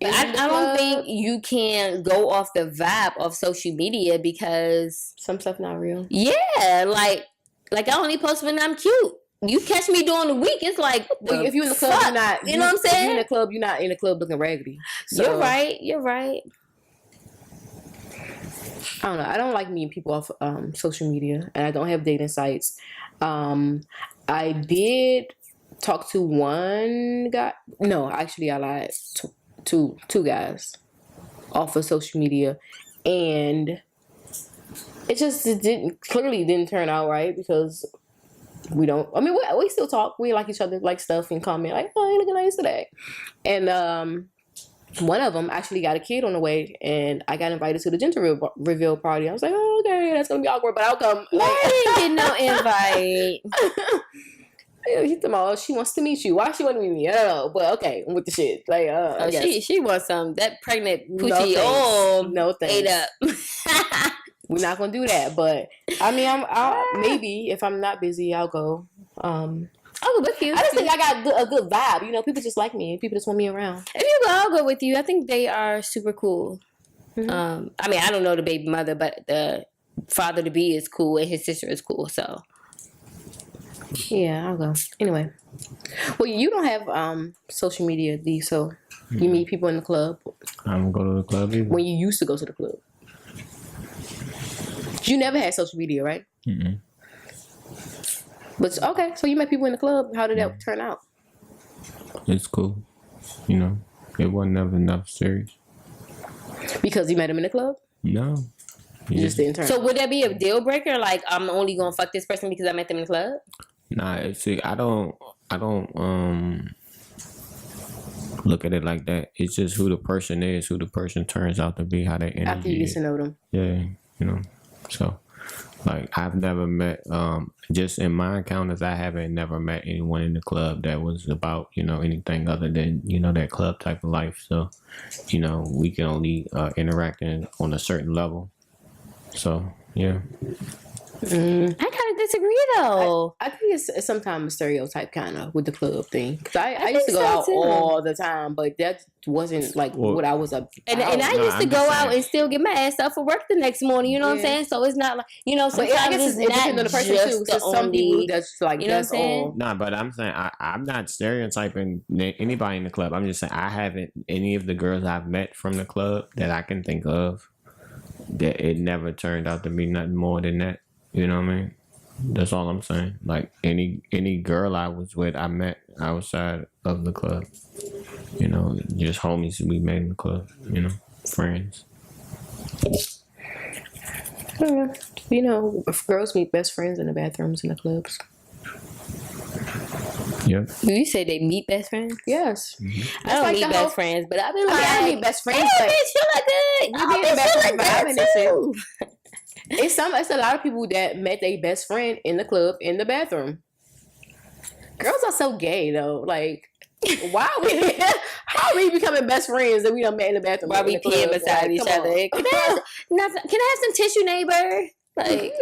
But I don't think you can go off the vibe of social media because some stuff not real. Yeah, like I only post when I'm cute. You catch me during the week, it's like, well, if you're in the club, you're not. You know what I'm saying? If you're in the club, you're not in the club looking raggedy. So, You're right. I don't know. I don't like meeting people off social media, and I don't have dating sites. I did talk to one guy. No, actually, I lied. Two guys off of social media, and it clearly didn't turn out right because we don't. I mean, we still talk. We like each other, like stuff, and comment like, "Oh, you looking nice today." And one of them actually got a kid on the way, and I got invited to the gender reveal party. I was like, "Oh, okay, that's gonna be awkward, but I'll come." I didn't get no invite. She wants to meet you. Why she want to meet me? I don't know, but okay, I'm with the shit. Like, she wants some that pregnant coochie. No thanks. Ate up. We're not gonna do that. But I mean, I'll maybe if I'm not busy, I'll go. I'll go with you. I just think I got a good vibe. People just like me. People just want me around. If you go, I'll go with you. I think they are super cool. Mm-hmm. I mean, I don't know the baby mother, but the father to be is cool, and his sister is cool. So. Yeah, I'll go. Anyway. Well, you don't have social media, D, so you meet people in the club. I don't go to the club either. When you used to go to the club. You never had social media, right? Mm-mm. But, okay, so you met people in the club. How did that turn out? It's cool. It wasn't never enough serious. Because you met them in the club? No. You just didn't turn out. So would that be a deal breaker? Like, I'm only going to fuck this person because I met them in the club? Nah, see, I don't look at it like that. It's just who the person is, who the person turns out to be, how they energy after you get to know them. Yeah, so like I've never met just in my encounters, I haven't never met anyone in the club that was about anything other than that club type of life. So we can only interact on a certain level. So yeah. I kind of disagree though. I think it's sometimes a stereotype kind of with the club thing. Because I used to go out all the time, but that wasn't like what I was up. And I used to go out and still get my ass up for work the next morning. You know what I'm saying? So it's not like sometimes I guess it depends on the person too. So some people that's like that's all. Nah, but I'm saying I'm not stereotyping anybody in the club. I'm just saying I haven't any of the girls I've met from the club that I can think of that it never turned out to be nothing more than that. You know what I mean? That's all I'm saying. Like any girl I was with, I met outside of the club. Just homies we met in the club. Friends. If girls meet best friends in the bathrooms in the clubs. Yep. You say they meet best friends? Yes. Mm-hmm. I don't meet best friends, but I be like, I meet best friends. Hey, bitch, you look good. You meet best friends, but I'm in it too. It's a lot of people that met their best friend in the club in the bathroom. Girls are so gay though. Like, how are we becoming best friends that we done met in the bathroom? Why we peeing beside each other? Can I have some tissue, neighbor? Like,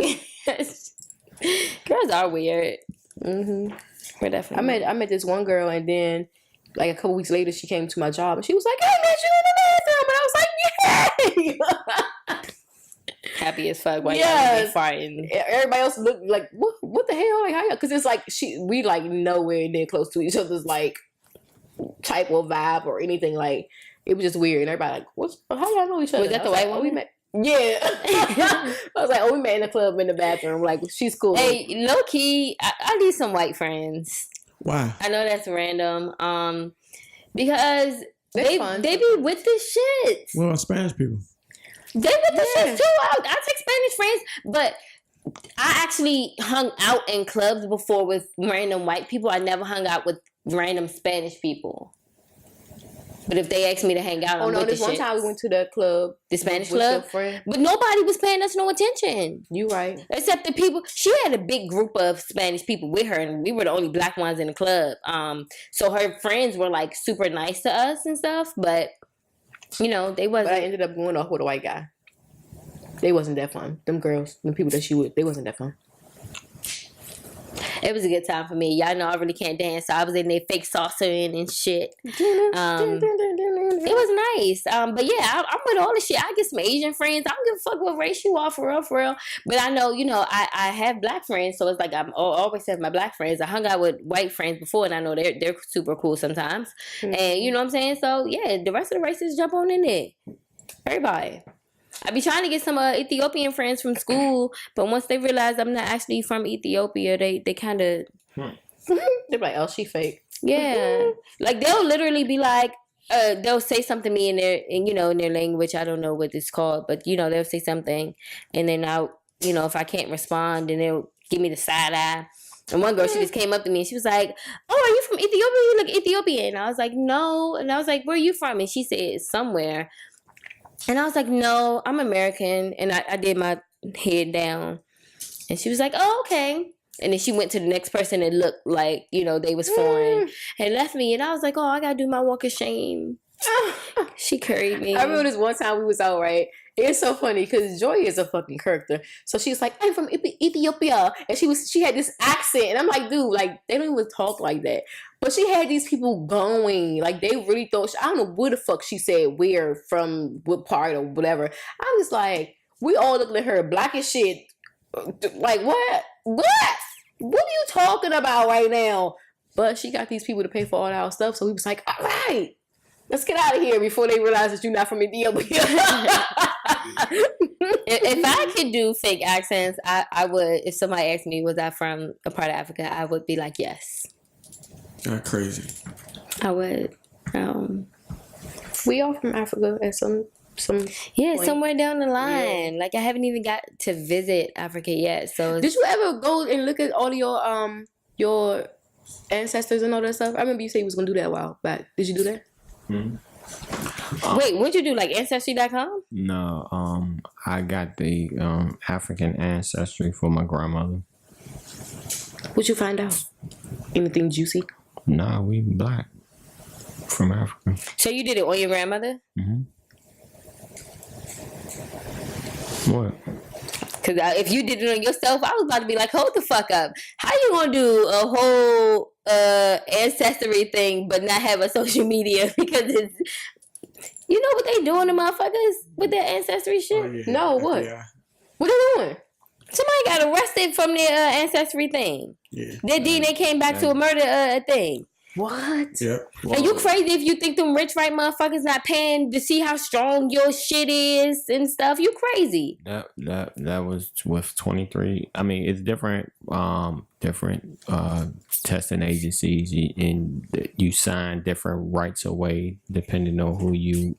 girls are weird. Mm-hmm. We're definitely. I met this one girl, and then like a couple weeks later, she came to my job, and she was like, "Hey, met you in the bathroom," and I was like, "Yay!" Happy as fuck while y'all fighting. Everybody else looked like, what the hell? Like, how? Because it's like we like nowhere near close to each other's like type of vibe or anything. Like, it was just weird, and everybody like, how y'all know each other? Was that the white one we met? Yeah. I was like, we met in the club in the bathroom. Like, she's cool. Hey, low key, I need some white friends. Why? I know that's random. Because They be with the shit. Well, Spanish people. They with the shit too. I take Spanish friends, but I actually hung out in clubs before with random white people. I never hung out with random Spanish people. But if they asked me to hang out, this one time we went to the club, the Spanish club, but nobody was paying us no attention. You right? Except the people. She had a big group of Spanish people with her, and we were the only black ones in the club. So her friends were like super nice to us and stuff, but you know they wasn't. But I ended up going off with a white guy. They wasn't that fun. Them girls, the people that she with, they wasn't that fun. It was a good time for me. Y'all know I really can't dance, so I was in there fake salsaing and shit. It was nice. But yeah, I'm with all the shit. I get some Asian friends. I don't give a fuck what race you are, for real. But I know, I have black friends, so it's like I'm always have my black friends. I hung out with white friends before, and I know they're super cool sometimes. Mm-hmm. And you know what I'm saying? So yeah, the rest of the races jump on in there. Everybody. I be trying to get some Ethiopian friends from school, but once they realize I'm not actually from Ethiopia, they kind of they're like, "Oh, she fake." Yeah, like they'll literally be like, they'll say something to me in their language. I don't know what it's called, but they'll say something, and then if I can't respond, then they'll give me the side eye. And one girl, she just came up to me and she was like, "Oh, are you from Ethiopia? You look Ethiopian." And I was like, "No," and I was like, "Where are you from?" And she said, "Somewhere." And I was like, "No, I'm American." And I did my head down. And she was like, "Oh, okay." And then she went to the next person and looked like, they was foreign. And left me. And I was like, "Oh, I got to do my walk of shame." She carried me. I remember this one time we was out, right? It's so funny because Joy is a fucking character. So she's like, "I'm from Ethiopia." And she had this accent. And I'm like, dude, like, they don't even talk like that. But she had these people going. Like, they really thought, I don't know what the fuck she said, where, from what part or whatever. I was like, we all looking at her black as shit. Like, what? What are you talking about right now? But she got these people to pay for all our stuff. So we was like, all right, let's get out of here before they realize that you're not from Ethiopia. If I could do fake accents, I would. If somebody asked me, was I from a part of Africa, I would be like, yes. That's crazy. I would. We all from Africa at some point. Somewhere down the line. Yeah. Like, I haven't even got to visit Africa yet. So did you ever go and look at all of your ancestors and all that stuff? I remember you said you was gonna do that a while back. Did you do that? Mm-hmm. Wait, what'd you do? Like Ancestry.com? No, I got the African ancestry for my grandmother. What'd you find out? Anything juicy? Nah, we black from Africa. So you did it on your grandmother? Mm-hmm. What? Because if you did it on yourself, I was about to be like, hold the fuck up. How you gonna do a whole ancestry thing but not have a social media? Because it's, you know what they doing to motherfuckers with their ancestry shit? Oh, yeah. No, what? Yeah. What they doing? Somebody got arrested from their ancestry thing. Yeah. Their DNA came back to a murder thing. What? Yep. And you crazy if you think them rich white motherfuckers not paying to see how strong your shit is and stuff. You crazy. That was with 23. I mean, it's different testing agencies, and you sign different rights away depending on who you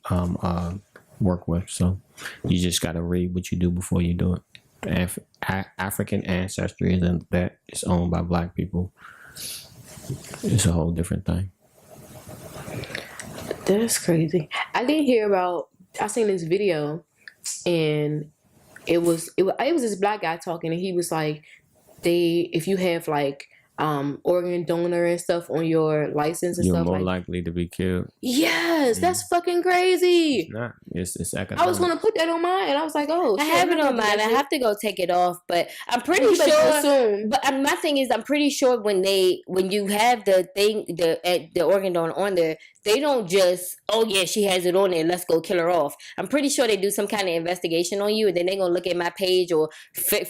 work with. So you just gotta read what you do before you do it. African ancestry isn't that it's owned by black people. It's a whole different thing. That's crazy. I didn't hear about. I seen this video, and it was this black guy talking, and he was like, if you have like organ donor and stuff on your license and you're stuff, more likely to be killed. Yes, that's fucking crazy. It's not. It's economic. I was gonna put that on mine, and I was like, oh, I have it on mine. I have to go take it off, but I'm pretty sure. But my thing is, I'm pretty sure when you have the thing, the organ donor on there, they don't just, oh yeah, she has it on there, let's go kill her off. I'm pretty sure they do some kind of investigation on you, and then they gonna look at my page or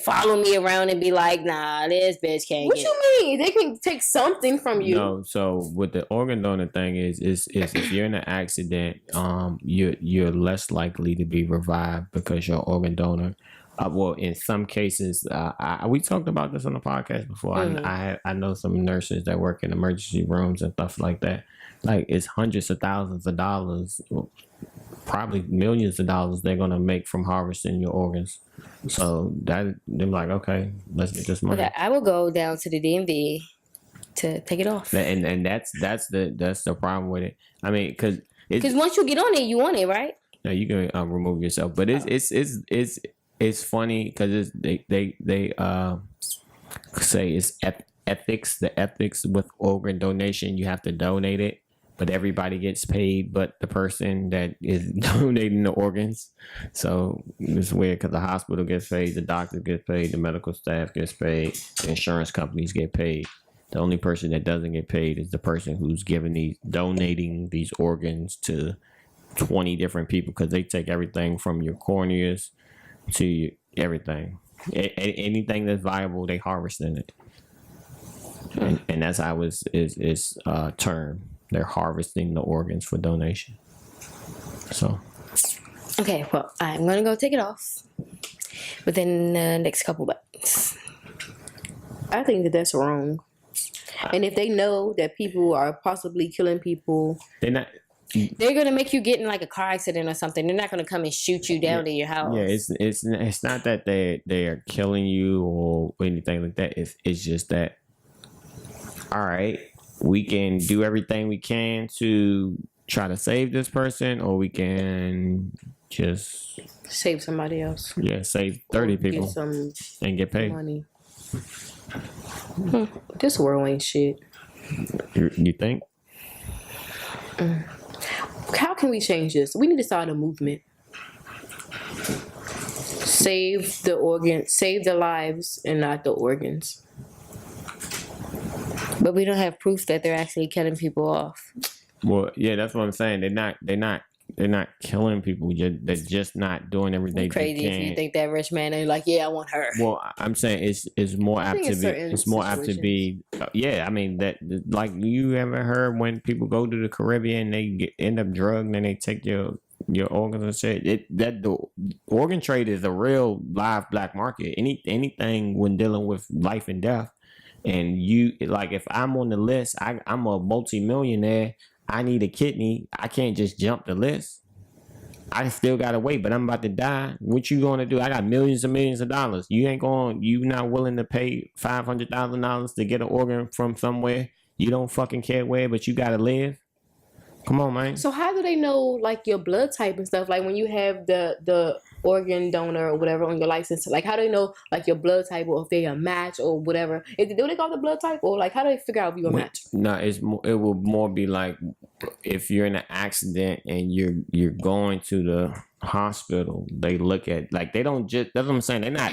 follow me around and be like, nah, this bitch can't. What you mean? They can take something from you? No. So with the organ donor thing is if you're in an accident, you're less likely to be revived because your organ donor Well, in some cases, we talked about this on the podcast before. I know some nurses that work in emergency rooms and stuff like that. Like, it's hundreds of thousands of dollars, probably millions of dollars they're gonna make from harvesting your organs. So that they're like, okay, let's get this money. Okay, I will go down to the DMV to take it off. And that's the problem with it. I mean, because once you get on it, you on it, right? Yeah, you can remove yourself, but it's funny because they say it's ethics. The ethics with organ donation, you have to donate it, but everybody gets paid, but the person that is donating the organs. So it's weird because the hospital gets paid, the doctor gets paid, the medical staff gets paid, the insurance companies get paid. The only person that doesn't get paid is the person who's donating these organs to 20 different people, because they take everything from your corneas to everything. Anything that's viable, they harvest in it. And that's how it's termed. They're harvesting the organs for donation. So. Okay, well, I'm going to go take it off within the next couple months. I think that's wrong. And if they know that people are possibly killing people, they're gonna make you get in like a car accident or something. They're not gonna come and shoot you down to your house. Yeah, it's not that they are killing you or anything like that. It's just that, all right, we can do everything we can to try to save this person, or we can just save somebody else. Yeah, save 30 people and get paid. Money. This world ain't shit. You think? How can we change this? We need to start a movement. Save the organs, save the lives and not the organs. But we don't have proof that they're actually killing people off. Well, yeah, that's what I'm saying. They're not killing people. They're just not doing everything they can. Crazy if you think that rich man and like, yeah, I want her. Well, I'm saying it's more apt to be. It's more apt to be. Yeah, I mean that. Like, you ever heard when people go to the Caribbean, they end up drugged and they take your organs and shit. The organ trade is a real live black market. Anything when dealing with life and death, and you like, if I'm on the list, I'm a multi-millionaire. I need a kidney. I can't just jump the list. I still gotta wait, but I'm about to die. What you gonna do? I got millions and millions of dollars. You not willing to pay $500,000 to get an organ from somewhere. You don't fucking care where, but you gotta live. Come on, man. So how do they know like your blood type and stuff? Like when you have the organ donor or whatever on your license, like how do they know like your blood type, or if they a match or whatever? Do they call the blood type, or like how do they figure out if you're a match? No, it will more be like if you're in an accident and you're going to the hospital, they look at, like, they don't just, that's what I'm saying. They're not,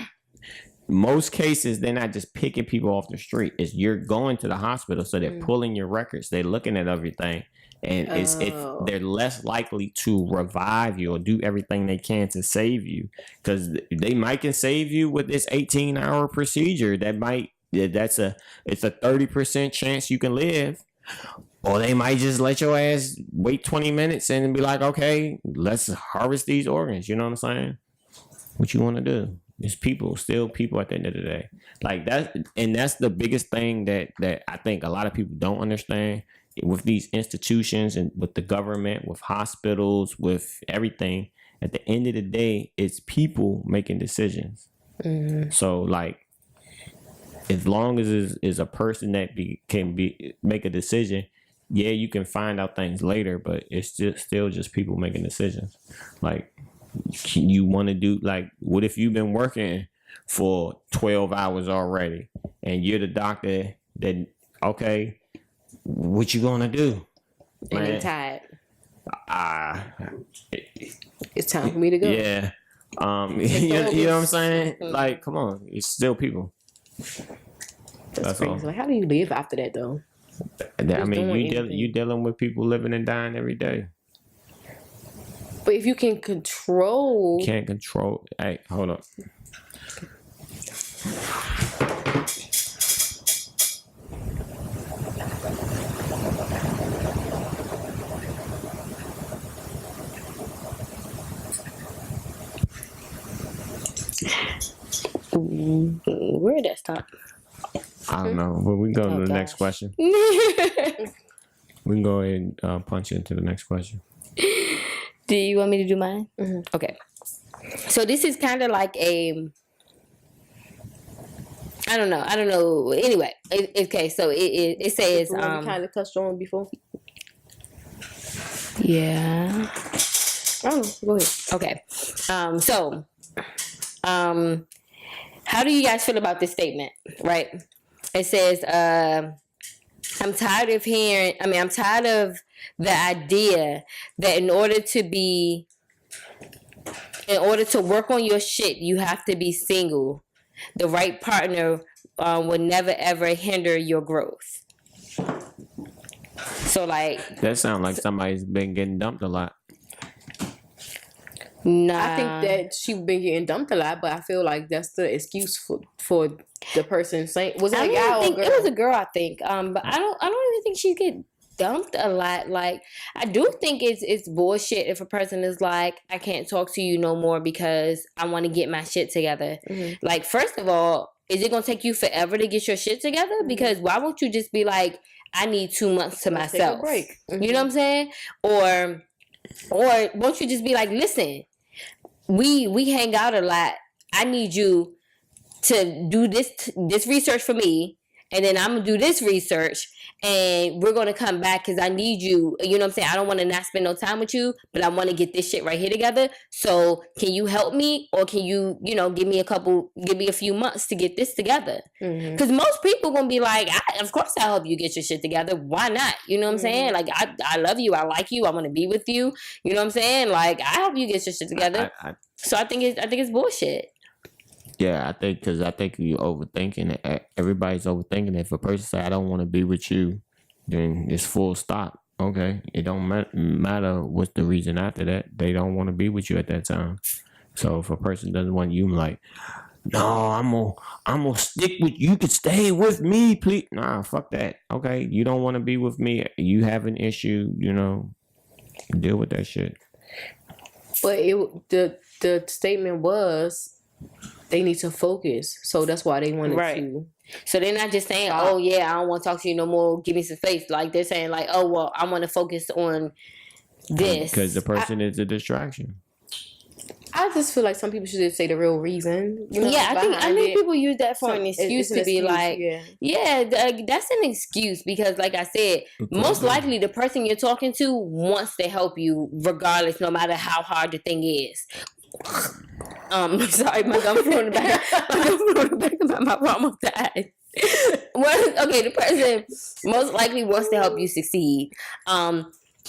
most cases, they're not just picking people off the street. It's you're going to the hospital, so they're pulling your records. They're looking at everything. And it's they're less likely to revive you or do everything they can to save you, because they might can save you with this 18-hour procedure. It's a 30% chance you can live, or they might just let your ass wait 20 minutes and be like, okay, let's harvest these organs. You know what I'm saying? What you want to do? It's still people at the end of the day. Like that, and that's the biggest thing that I think a lot of people don't understand. With these institutions and with the government, with hospitals, with everything, at the end of the day, it's people making decisions. Mm-hmm. So, like, as long as it's a person that can make a decision, yeah, you can find out things later, but it's still just people making decisions. Like, you want to do, like, what if you've been working for 12 hours already and you're the doctor that, okay, what you gonna do? And you're tired. It's time for me to go. Yeah. You know what I'm saying? Like, come on, it's still people. That's crazy. All. Like, how do you live after that, though? I mean, you dealing with people living and dying every day. But if you can control, can't control. Hey, hold up. Where that stop? I don't know, but we can go to the next question. We can go ahead and punch into the next question. Do you want me to do mine? Mm-hmm. Okay. So this is kind of like a... I don't know. Anyway, okay. So it says we kind of touched on before. Yeah. Oh, go ahead. Okay. So, how do you guys feel about this statement? Right. It says, I'm tired of the idea that in order to work on your shit, you have to be single. The right partner will never ever hinder your growth. So like that sounds like somebody's been getting dumped a lot. Nah. I think that she's been getting dumped a lot, but I feel like that's the excuse for the person saying. Was it a guy or a girl? It was a girl, I think. But I don't even think she get dumped a lot. Like, I do think it's bullshit if a person is like, I can't talk to you no more because I want to get my shit together. Mm-hmm. Like, first of all, is it gonna take you forever to get your shit together? Mm-hmm. Because why won't you just be like, I need 2 months to myself. Take a break. Mm-hmm. You know what I'm saying? Or won't you just be like, listen, we hang out a lot. I need you to do this research for me, and then I'm gonna do this research, and we're gonna come back because I need you. You know what I'm saying? I don't want to not spend no time with you, but I want to get this shit right here together. So can you help me, or can you give me a few months to get this together? Because most people gonna be like, of course I'll help you get your shit together. Why not? You know what I'm saying? Like I love you, I like you, I want to be with you. You know what I'm saying? Like I help you get your shit together. So I think it's bullshit. Yeah, I think you overthinking it. Everybody's overthinking it. If a person say, I don't want to be with you, then it's full stop. Okay. It don't matter what's the reason after that. They don't want to be with you at that time. So if a person doesn't want you, I'm like, no, I'm gonna stick with you. You can stay with me, please. Nah, fuck that. Okay. You don't want to be with me. You have an issue, deal with that shit. But the statement was, they need to focus, so that's why they wanted to. So they're not just saying, "Oh yeah, I don't want to talk to you no more. Give me some space." Like they're saying, "Like, oh well, I want to focus on this," because the person is a distraction. I just feel like some people should just say the real reason. I think people use that for an excuse to be like, that's an excuse because, like I said, most likely the person you're talking to wants to help you, regardless, no matter how hard the thing is. Sorry, my gum flew in the back. My gum flew in the back of my mouth almost died. The person most likely wants to help you succeed.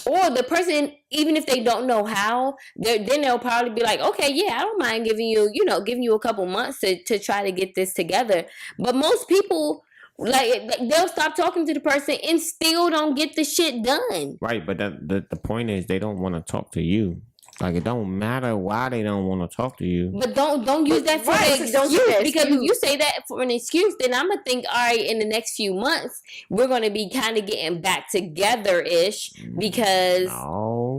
Or the person, even if they don't know how, then they'll probably be like, okay, yeah, I don't mind giving you a couple months to try to get this together. But most people, like, they'll stop talking to the person and still don't get the shit done. Right, but the point is they don't want to talk to you. Like, it don't matter why they don't want to talk to you. But don't use that for an excuse. Because if you say that for an excuse, then I'm going to think, all right, in the next few months, we're going to be kind of getting back together-ish because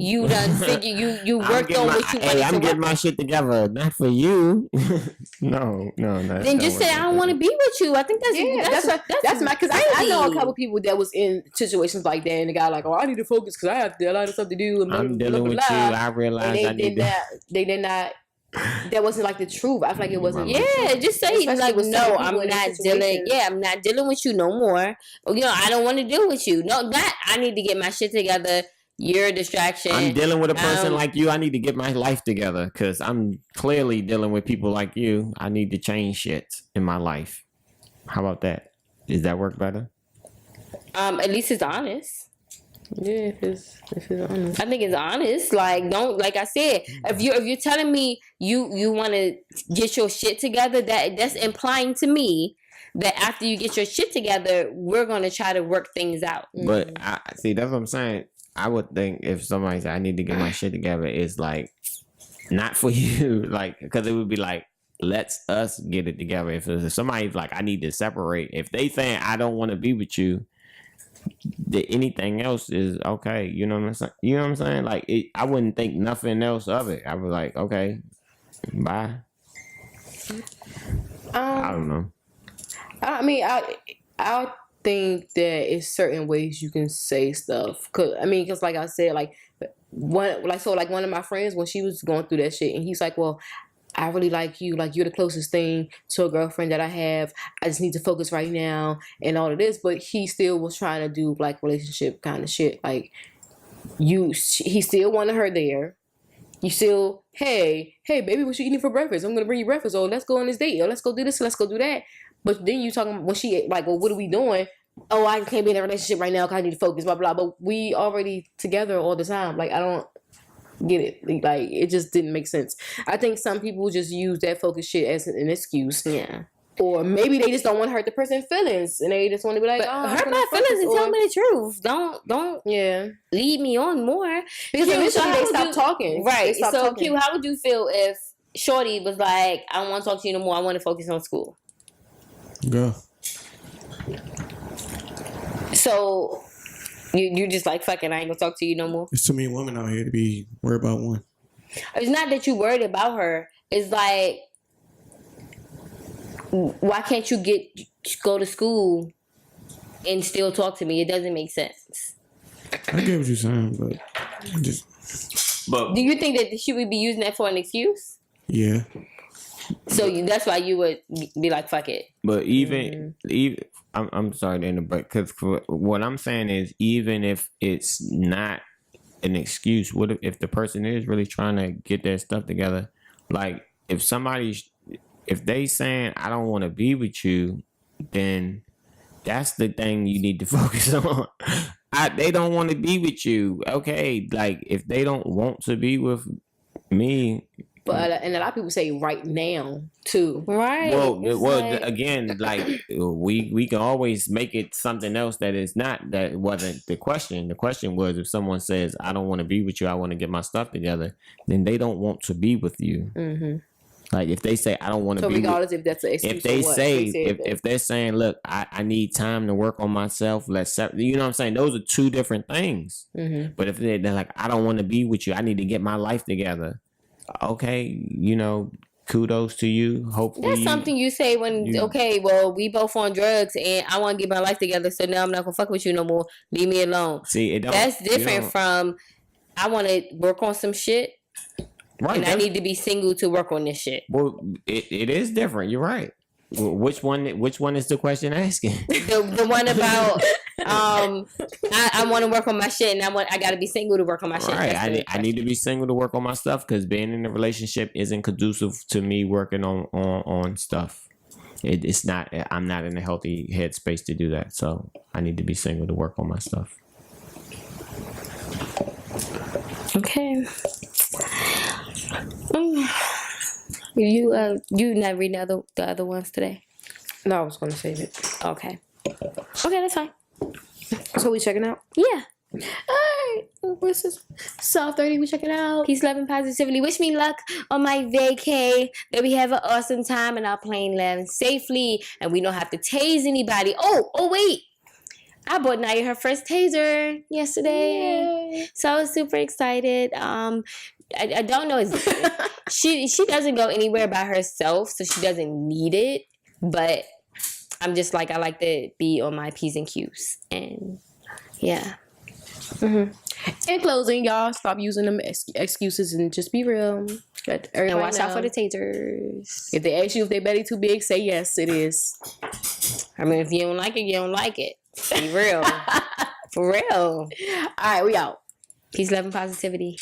you done figure you worked on what you wanted to work on. I'm getting my shit together, not for you. No. Then just say, I don't want to be with you. I think that's my, because I know a couple people that was in situations like that, and the guy like, I need to focus because I have a lot of stuff to do. And I'm dealing with you. I realize they did not. That wasn't like the truth. I feel like it wasn't. Yeah, just say like, no, I'm not dealing. Yeah, I'm not dealing with you no more. I don't want to deal with you. No, I need to get my shit together. You're a distraction. I'm dealing with a person like you. I need to get my life together because I'm clearly dealing with people like you. I need to change shit in my life. How about that? Does that work better? At least it's honest. Yeah, if it's honest. I think it's honest. Like, don't, like I said, if you're telling me you want to get your shit together, that's implying to me that after you get your shit together, we're gonna try to work things out. But I see, that's what I'm saying. I would think if somebody said I need to get my shit together, it's like not for you, like, because it would be like, let's us get it together. If somebody's like, I need to separate. If they saying I don't want to be with you, anything else is okay. You know what I'm saying? Like, I wouldn't think nothing else of it. I was like, okay, bye. I don't know. I mean, I think that it's certain ways you can say stuff. Cause like I said, like one of my friends, when she was going through that shit, and he's like, well, I really like you. Like, you're the closest thing to a girlfriend that I have. I just need to focus right now and all of this. But he still was trying to do like relationship kind of shit. Like, he still wanted her there. You still, hey, baby, what you eating for breakfast? I'm going to bring you breakfast. Oh, let's go on this date. Oh, let's go do this. Let's go do that. But then you talking, when she like, well, what are we doing? Oh, I can't be in a relationship right now because I need to focus, blah, blah. But we already together all the time. Like, I don't get it. Like, it just didn't make sense. I think some people just use that focus shit as an excuse. Yeah. Or maybe they just don't want to hurt the person's feelings, and they just want to be like, hurt my feelings and tell me the truth. Don't lead me on more. Because eventually they stop talking. Right. So, Q, how would you feel if Shorty was like, I don't want to talk to you no more. I want to focus on school? Go. So, you just like, fucking, I ain't gonna talk to you no more? There's too many women out here to be worried about one. It's not that you worried about her. It's like, why can't you go to school and still talk to me? It doesn't make sense. I get what you're saying, but But do you think that she would be using that for an excuse? Yeah. So that's why you would be like, fuck it. But even I'm sorry to interrupt, because what I'm saying is, even if it's not an excuse, what if the person is really trying to get their stuff together? Like, if they saying, I don't want to be with you, then that's the thing you need to focus on. They don't want to be with you. Okay, like, if they don't want to be with me. But and a lot of people say right now too. Right. Well, again, like, we can always make it something else that is not. That wasn't the question. The question was, if someone says, I don't want to be with you, I want to get my stuff together, then they don't want to be with you. Mm-hmm. Like, if they say, I don't want to be regardless if that's an excuse, if they say, if they're saying, look, I need time to work on myself, you know what I'm saying? Those are two different things. Mm-hmm. But if they're like, I don't want to be with you, I need to get my life together. Okay, kudos to you. Hopefully that's something you say when we both on drugs and I want to get my life together, so now I'm not gonna fuck with you no more. Leave me alone. See, that's different from I want to work on some shit. Right, and I need to be single to work on this shit. Well, it is different. You're right. Which one is the question asking? The one about I want to work on my shit, and I got to be single to work on my shit. Right. I need to be single to work on my stuff, because being in a relationship isn't conducive to me working on stuff. It's not. I'm not in a healthy headspace to do that. So I need to be single to work on my stuff. Okay. You not reading the other ones today? No, I was gonna save it. Okay, that's fine. So we checking out? Yeah. Alright. What's this? Soft30, we checking out. Peace, love, and positivity. Wish me luck on my vacay. That we have an awesome time and our plane lands safely and we don't have to tase anybody. Oh wait. I bought Naya her first taser yesterday. Yay. So I was super excited. I don't know. She doesn't go anywhere by herself, so she doesn't need it. But I'm just like, I like to be on my P's and Q's. And yeah. Mm-hmm. In closing, y'all, stop using them excuses and just be real. And watch out for the tasers. If they ask you if their belly too big, say yes, it is. I mean, if you don't like it, you don't like it. Be real. For real. All right, we out. Peace, love, and positivity.